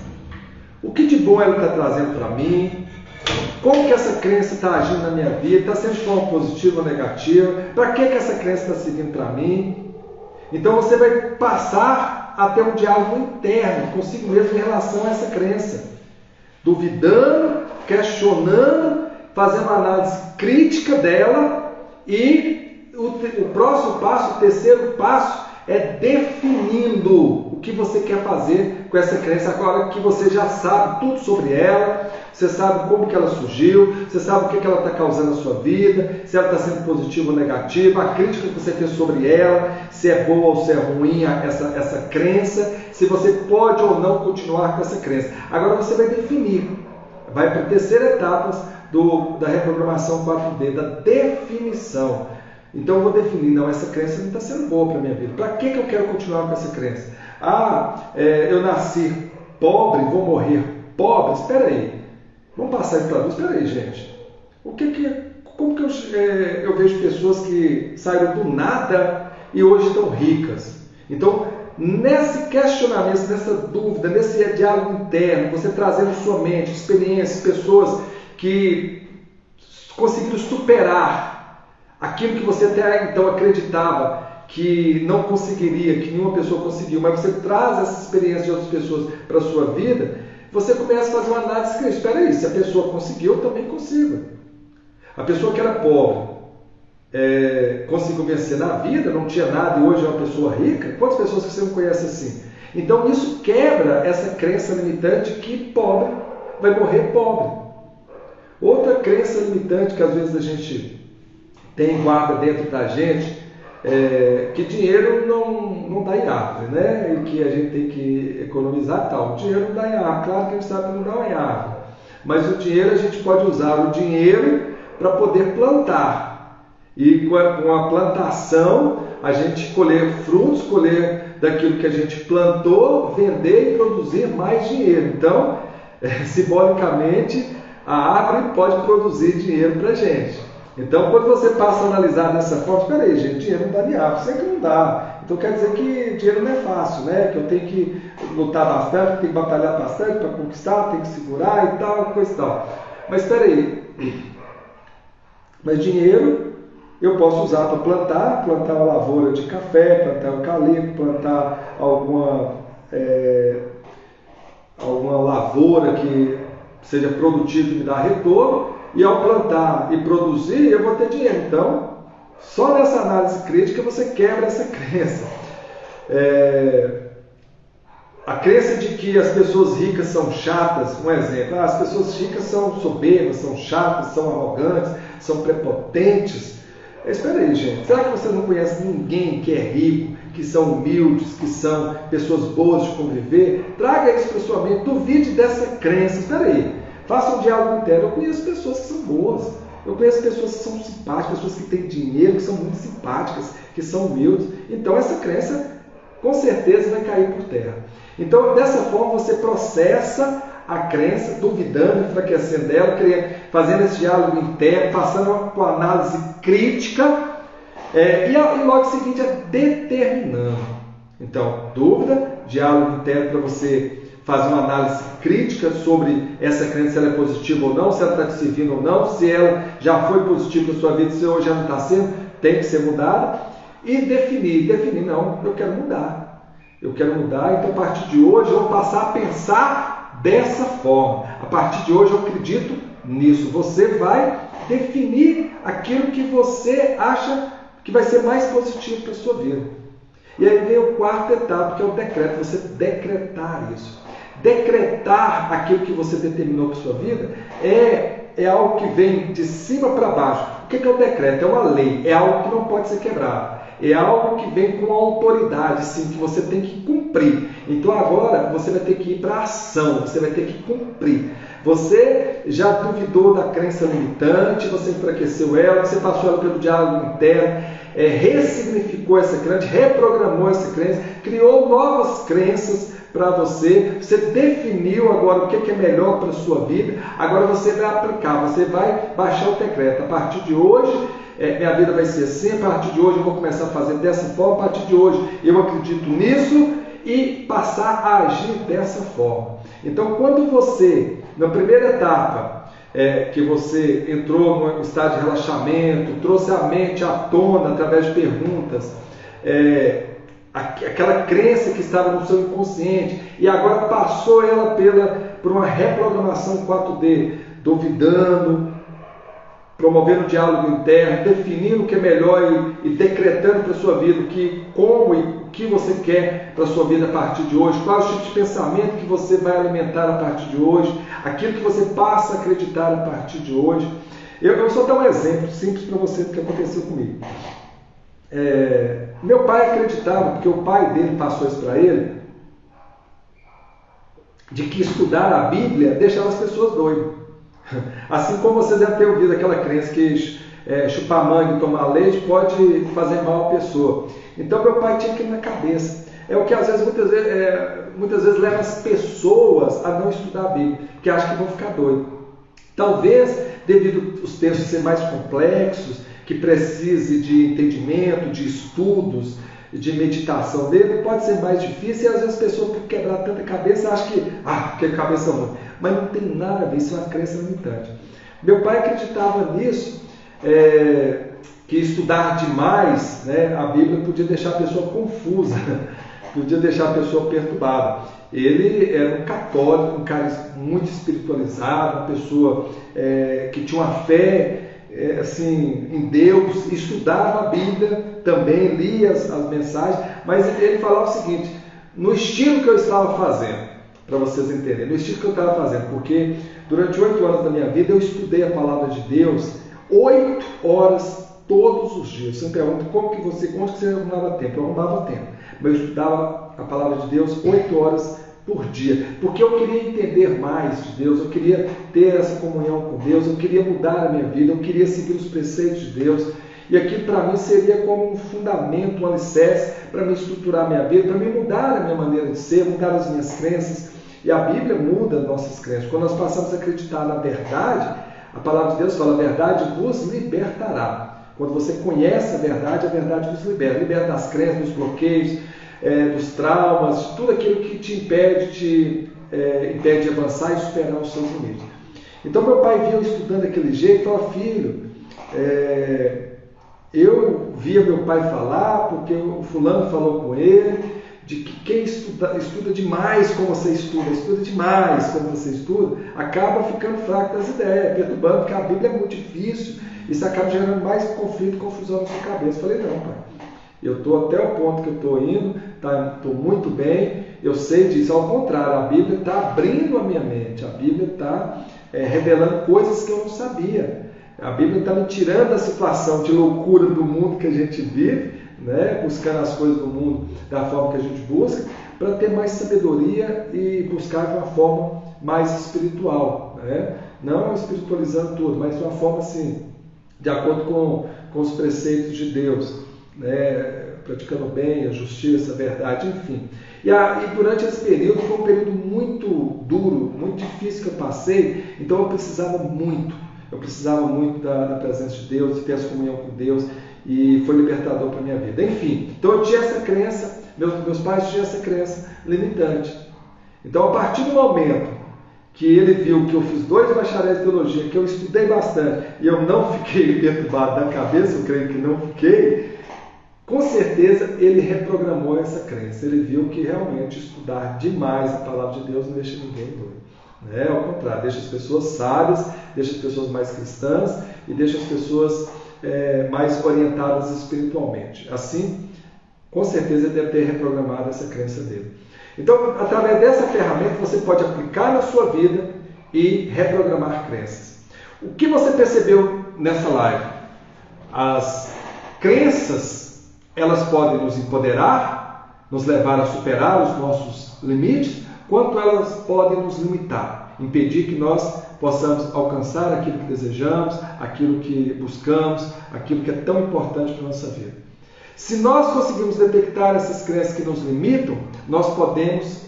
O que de bom ela está trazendo para mim? Como que essa crença está agindo na minha vida? Está sendo de forma positiva ou negativa? Para que essa crença está servindo para mim? Então você vai passar a ter um diálogo interno consigo mesmo em relação a essa crença. Duvidando, questionando, fazendo uma análise crítica dela. E o próximo passo, o terceiro passo, é definindo o que você quer fazer com essa crença. Agora que você já sabe tudo sobre ela, você sabe como que ela surgiu, você sabe o que ela está causando na sua vida, se ela está sendo positiva ou negativa, a crítica que você tem sobre ela, se é boa ou se é ruim essa crença, se você pode ou não continuar com essa crença. Agora você vai definir, vai para a terceira etapa da reprogramação 4D, da definição. Então eu vou definir, não, essa crença não está sendo boa para a minha vida. Para que eu quero continuar com essa crença? Eu nasci pobre, vou morrer pobre? Espera aí, vamos passar isso para nós. Espera aí, gente. Como que eu vejo pessoas que saíram do nada e hoje estão ricas? Então, nesse questionamento, nessa dúvida, nesse diálogo interno, você trazendo sua mente, experiências, pessoas que conseguiram superar aquilo que você até então acreditava que não conseguiria, que nenhuma pessoa conseguiu, mas você traz essa experiência de outras pessoas para a sua vida, você começa a fazer uma análise crítica. Espera aí, se a pessoa conseguiu, eu também consigo. A pessoa que era pobre conseguiu vencer na vida, não tinha nada e hoje é uma pessoa rica. Quantas pessoas que você não conhece assim? Então isso quebra essa crença limitante que pobre vai morrer pobre. Outra crença limitante que às vezes a gente tem guarda dentro da gente que dinheiro não dá em árvore, né? E que a gente tem que economizar e tal. O dinheiro não dá em árvore, claro que a gente sabe que não dá em árvore. Mas o dinheiro a gente pode usar o dinheiro para poder plantar. E com a plantação a gente colher frutos, colher daquilo que a gente plantou, vender e produzir mais dinheiro. Então, simbolicamente, a árvore pode produzir dinheiro para a gente. Então, quando você passa a analisar dessa forma, espera aí, gente, dinheiro não dá de árvore, sei que não dá. Então quer dizer que dinheiro não é fácil, né? Que eu tenho que lutar bastante, tenho que batalhar bastante para conquistar, tenho que segurar e tal, coisa e tal. Mas espera aí, mas dinheiro eu posso usar para plantar uma lavoura de café, plantar eucalipto, plantar alguma lavoura que seja produtiva e me dá retorno. E ao plantar e produzir, eu vou ter dinheiro. Então, só nessa análise crítica você quebra essa crença. A crença de que as pessoas ricas são chatas, um exemplo. As pessoas ricas são soberbas, são chatas, são arrogantes, são prepotentes. Espera aí, gente. Será que você não conhece ninguém que é rico, que são humildes, que são pessoas boas de conviver? Traga isso para sua mente. Duvide dessa crença. Espera aí. Faça um diálogo interno. Eu conheço pessoas que são boas. Eu conheço pessoas que são simpáticas, pessoas que têm dinheiro, que são muito simpáticas, que são humildes. Então essa crença, com certeza, vai cair por terra. Então, dessa forma, você processa a crença, duvidando, enfraquecendo dela, fazendo esse diálogo interno, passando por análise crítica, e logo em seguinte, determinando. Então, dúvida, diálogo interno para você fazer uma análise crítica sobre essa crença, se ela é positiva ou não, se ela está te servindo ou não, se ela já foi positiva na sua vida, se hoje já não está sendo, tem que ser mudada. e definir, não, eu quero mudar. Eu quero mudar, então a partir de hoje eu vou passar a pensar dessa forma. A partir de hoje eu acredito nisso. Você vai definir aquilo que você acha que vai ser mais positivo para a sua vida. E aí vem a quarta etapa, que é o decreto. Você decretar isso. Decretar aquilo que você determinou para a sua vida é algo que vem de cima para baixo. O que é o decreto? É uma lei, é algo que não pode ser quebrado. É algo que vem com autoridade, sim, que você tem que cumprir. Então agora você vai ter que ir para a ação, você vai ter que cumprir. Você já duvidou da crença limitante, você enfraqueceu ela, você passou ela pelo diálogo interno, ressignificou essa crença, reprogramou essa crença, criou novas crenças para você, você definiu agora o que é melhor para a sua vida, agora você vai aplicar, você vai baixar o decreto. A partir de hoje, minha vida vai ser assim, a partir de hoje eu vou começar a fazer dessa forma, a partir de hoje eu acredito nisso e passar a agir dessa forma. Então, quando você, na primeira etapa, que você entrou no estado de relaxamento, trouxe a mente à tona através de perguntas, aquela crença que estava no seu inconsciente, e agora passou ela por uma reprogramação 4D, duvidando, promovendo o diálogo interno, definindo o que é melhor e decretando para a sua vida como e o que você quer para a sua vida a partir de hoje, qual é o tipo de pensamento que você vai alimentar a partir de hoje, aquilo que você passa a acreditar a partir de hoje. Eu vou só dar um exemplo simples para você do que aconteceu comigo. Meu pai acreditava, porque o pai dele passou isso para ele, de que estudar a Bíblia deixava as pessoas doidas. Assim como você deve ter ouvido aquela crença que chupar manga e tomar leite pode fazer mal à pessoa. Então meu pai tinha aquilo na cabeça. É o que às vezes, muitas vezes leva as pessoas a não estudar a Bíblia, porque acham que vão ficar doidos. Talvez, devido aos textos serem mais complexos, que precise de entendimento, de estudos, de meditação dele, pode ser mais difícil, e às vezes as pessoas, por quebrar tanta cabeça, acham que é cabeça ruim. Mas não tem nada a ver, isso é uma crença limitante. Meu pai acreditava nisso, que estudar demais, a Bíblia podia deixar a pessoa confusa, podia deixar a pessoa perturbada. Ele era um católico, um cara muito espiritualizado, uma pessoa que tinha uma fé assim, em Deus, estudava a Bíblia também, lia as mensagens, mas ele falava o seguinte, no estilo que eu estava fazendo, para vocês entenderem, no estilo que eu estava fazendo, porque durante 8 anos da minha vida eu estudei a palavra de Deus 8 horas todos os dias. Você me pergunta onde que você arrumava tempo? Eu arrumava tempo, mas eu estudava a palavra de Deus 8 horas por dia, porque eu queria entender mais de Deus, eu queria ter essa comunhão com Deus, eu queria mudar a minha vida, eu queria seguir os preceitos de Deus, e aquilo para mim seria como um fundamento, um alicerce para me estruturar a minha vida, para me mudar a minha maneira de ser, mudar as minhas crenças. E a Bíblia muda nossas crenças. Quando nós passamos a acreditar na verdade, a palavra de Deus fala, a verdade vos libertará. Quando você conhece a verdade vos liberta. Liberta das crenças, dos bloqueios, dos traumas, de tudo aquilo que te impede de avançar e superar os seus limites. Então meu pai via eu estudando daquele jeito e falava, filho, eu via meu pai falar, porque o fulano falou com ele, de que quem estuda demais como você estuda demais como você estuda, acaba ficando fraco das ideias, perturbando, porque a Bíblia é muito difícil, isso acaba gerando mais conflito e confusão na sua cabeça. Eu falei, não, pai, eu estou até o ponto que eu estou indo, estou muito bem, eu sei disso. Ao contrário, a Bíblia está abrindo a minha mente, a Bíblia está revelando coisas que eu não sabia. A Bíblia está me tirando da situação de loucura do mundo que a gente vive, buscando as coisas do mundo da forma que a gente busca, para ter mais sabedoria e buscar de uma forma mais espiritual. Não espiritualizando tudo, mas de uma forma assim, de acordo com os preceitos de Deus, praticando bem, a justiça, a verdade, enfim. E durante esse período, foi um período muito duro, muito difícil que eu passei, então eu precisava muito da presença de Deus, de ter essa comunhão com Deus, e foi libertador para a minha vida. Enfim, então eu tinha essa crença, meus pais tinham essa crença limitante. Então, a partir do momento que ele viu que eu fiz 2 bacharéis de teologia, que eu estudei bastante, e eu não fiquei perturbado da cabeça, eu creio que não fiquei, com certeza ele reprogramou essa crença. Ele viu que realmente estudar demais a palavra de Deus não deixa ninguém doido. Ao contrário, deixa as pessoas sábias, deixa as pessoas mais cristãs e deixa as pessoas mais orientadas espiritualmente. Assim, com certeza ele deve ter reprogramado essa crença dele. Então, através dessa ferramenta, você pode aplicar na sua vida e reprogramar crenças. O que você percebeu nessa live? As crenças, elas podem nos empoderar, nos levar a superar os nossos limites, quanto elas podem nos limitar, impedir que nós possamos alcançar aquilo que desejamos, aquilo que buscamos, aquilo que é tão importante para a nossa vida. Se nós conseguirmos detectar essas crenças que nos limitam, nós podemos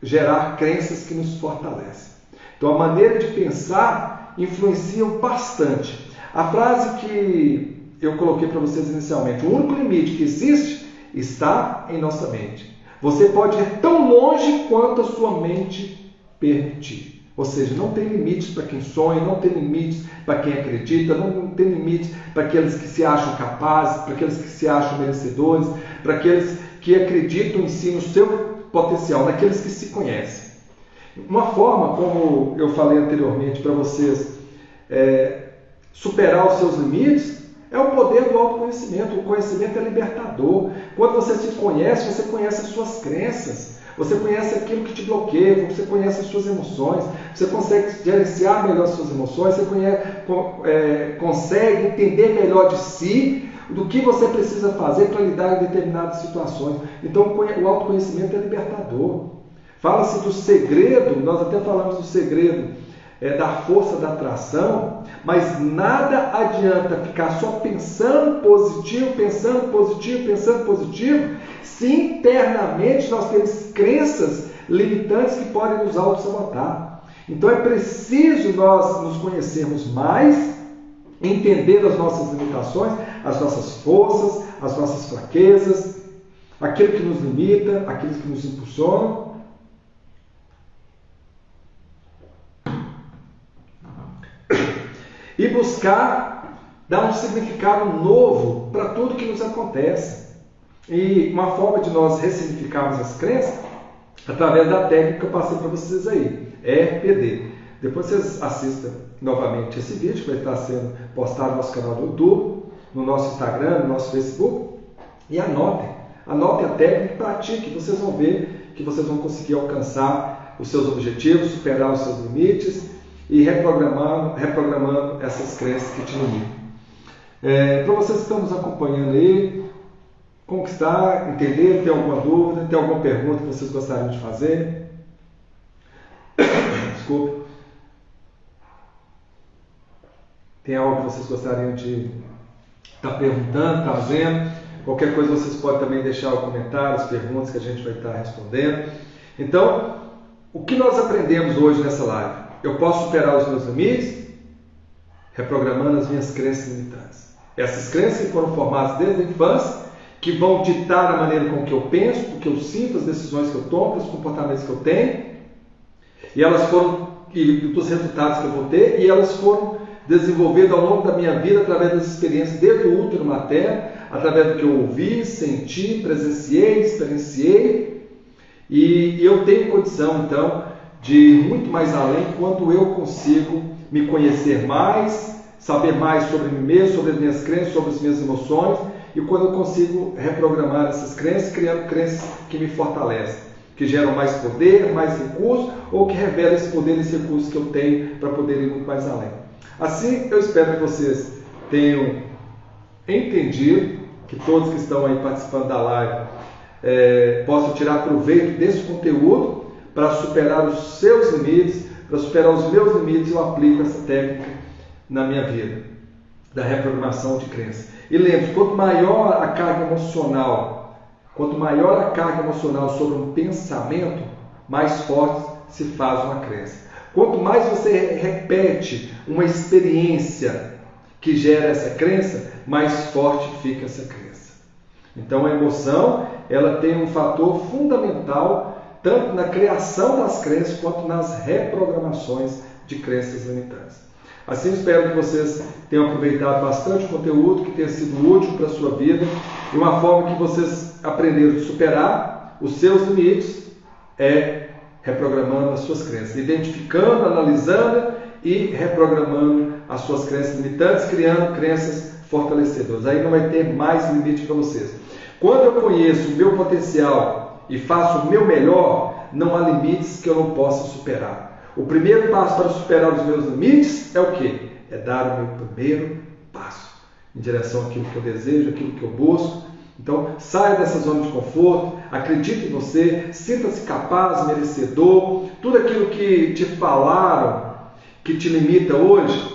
gerar crenças que nos fortalecem. Então, a maneira de pensar influencia bastante. A frase que eu coloquei para vocês inicialmente, o único limite que existe está em nossa mente. Você pode ir tão longe quanto a sua mente permitir. Ou seja, não tem limites para quem sonha, não tem limites para quem acredita, não tem limites para aqueles que se acham capazes, para aqueles que se acham merecedores, para aqueles que acreditam em si, no seu potencial, naqueles que se conhecem. Uma forma, como eu falei anteriormente para vocês, superar os seus limites é o poder do autoconhecimento. O conhecimento é libertador. Quando você se conhece, você conhece as suas crenças. Você conhece aquilo que te bloqueia, você conhece as suas emoções, você consegue gerenciar melhor as suas emoções, você consegue entender melhor de si, do que você precisa fazer para lidar em determinadas situações. Então, o autoconhecimento é libertador. Fala-se do segredo, nós até falamos do segredo da força da atração, mas nada adianta ficar só pensando positivo, se internamente nós temos crenças limitantes que podem nos auto-sabotar. Então é preciso nós nos conhecermos mais, entender as nossas limitações, as nossas forças, as nossas fraquezas, aquilo que nos limita, aquilo que nos impulsiona. E buscar dar um significado novo para tudo que nos acontece. E uma forma de nós ressignificarmos as crenças, através da técnica que eu passei para vocês aí, RPD. Depois vocês assistam novamente esse vídeo, que vai estar sendo postado no nosso canal do YouTube, no nosso Instagram, no nosso Facebook, e anotem a técnica e pratiquem, vocês vão ver que vocês vão conseguir alcançar os seus objetivos, superar os seus limites e reprogramando essas crenças que te limitam. Para vocês que estão nos acompanhando aí, como que está? Entender? Tem alguma dúvida? Tem alguma pergunta que vocês gostariam de fazer? Desculpe. Tem algo que vocês gostariam de estar perguntando, trazendo? Qualquer coisa vocês podem também deixar os comentários, as perguntas que a gente vai estar respondendo. Então, o que nós aprendemos hoje nessa live? Eu posso superar os meus limites reprogramando as minhas crenças limitantes. Essas crenças que foram formadas desde a infância, que vão ditar a maneira com que eu penso, o que eu sinto, as decisões que eu tomo, os comportamentos que eu tenho, e dos resultados que eu vou ter, e elas foram desenvolvidas ao longo da minha vida através das experiências desde o útero materno, através do que eu ouvi, senti, presenciei, experienciei, e eu tenho condição, então, de ir muito mais além quando eu consigo me conhecer mais, saber mais sobre mim mesmo, sobre as minhas crenças, sobre as minhas emoções, e quando eu consigo reprogramar essas crenças, criando crenças que me fortalecem, que geram mais poder, mais recursos, ou que revelam esse poder e esse recurso que eu tenho para poder ir muito mais além. Assim, eu espero que vocês tenham entendido, que todos que estão aí participando da live possam tirar proveito desse conteúdo para superar os seus limites, para superar os meus limites. Eu aplico essa técnica na minha vida, da reprogramação de crença. E lembre-se, quanto maior a carga emocional sobre um pensamento, mais forte se faz uma crença. Quanto mais você repete uma experiência que gera essa crença, mais forte fica essa crença. Então a emoção, ela tem um fator fundamental tanto na criação das crenças quanto nas reprogramações de crenças limitantes. Assim, espero que vocês tenham aproveitado bastante o conteúdo, que tenha sido útil para a sua vida E uma forma que vocês aprenderam de superar os seus limites é reprogramando as suas crenças, identificando, analisando e reprogramando as suas crenças limitantes, criando crenças fortalecedoras. Aí não vai ter mais limite para vocês. Quando eu conheço o meu potencial e faço o meu melhor, não há limites que eu não possa superar. O primeiro passo para superar os meus limites é o quê? É dar o meu primeiro passo em direção àquilo que eu desejo, àquilo que eu busco. Então, saia dessa zona de conforto, acredite em você, sinta-se capaz, merecedor. Tudo aquilo que te falaram, que te limita hoje,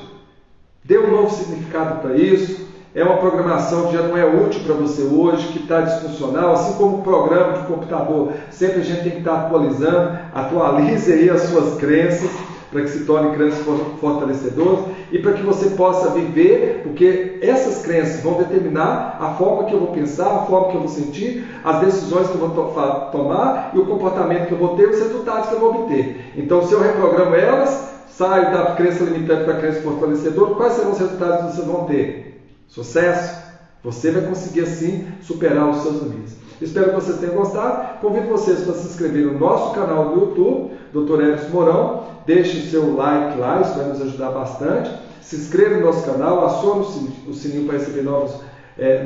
dê um novo significado para isso. É uma programação que já não é útil para você hoje, que está disfuncional, assim como o programa de computador. Sempre a gente tem que estar atualizando. Atualize aí as suas crenças, para que se tornem crenças fortalecedoras e para que você possa viver, porque essas crenças vão determinar a forma que eu vou pensar, a forma que eu vou sentir, as decisões que eu vou tomar e o comportamento que eu vou ter, os resultados que eu vou obter. Então, se eu reprogramo elas, saio da crença limitante para a crença fortalecedora, quais serão os resultados que vocês vão ter? Sucesso! Você vai conseguir assim superar os seus limites. Espero que vocês tenham gostado. Convido vocês para se inscreverem no nosso canal do YouTube, Dr. Edson Mourão. Deixe o seu like lá, isso vai nos ajudar bastante. Se inscreva no nosso canal, acione o sininho para receber novas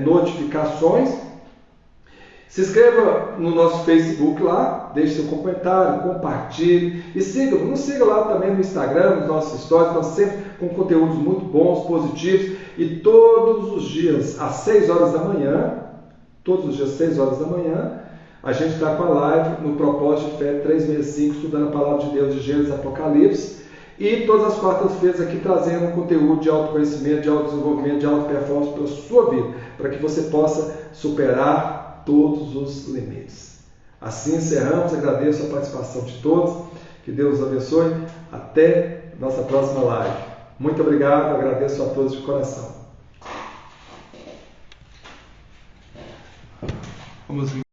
notificações. Se inscreva no nosso Facebook lá, deixe seu comentário, compartilhe e siga-nos. Nos siga lá também no Instagram, nos nossos stories, nós sempre com conteúdos muito bons, positivos. E todos os dias, às 6 horas da manhã, a gente está com a live no Propósito de Fé 365, estudando a Palavra de Deus de Gênesis e Apocalipse. E todas as quartas-feiras aqui trazendo um conteúdo de autoconhecimento, de autodesenvolvimento, de auto-performance para a sua vida, para que você possa superar todos os limites. Assim encerramos, agradeço a participação de todos, que Deus os abençoe, até nossa próxima live. Muito obrigado, agradeço a todos de coração. Vamos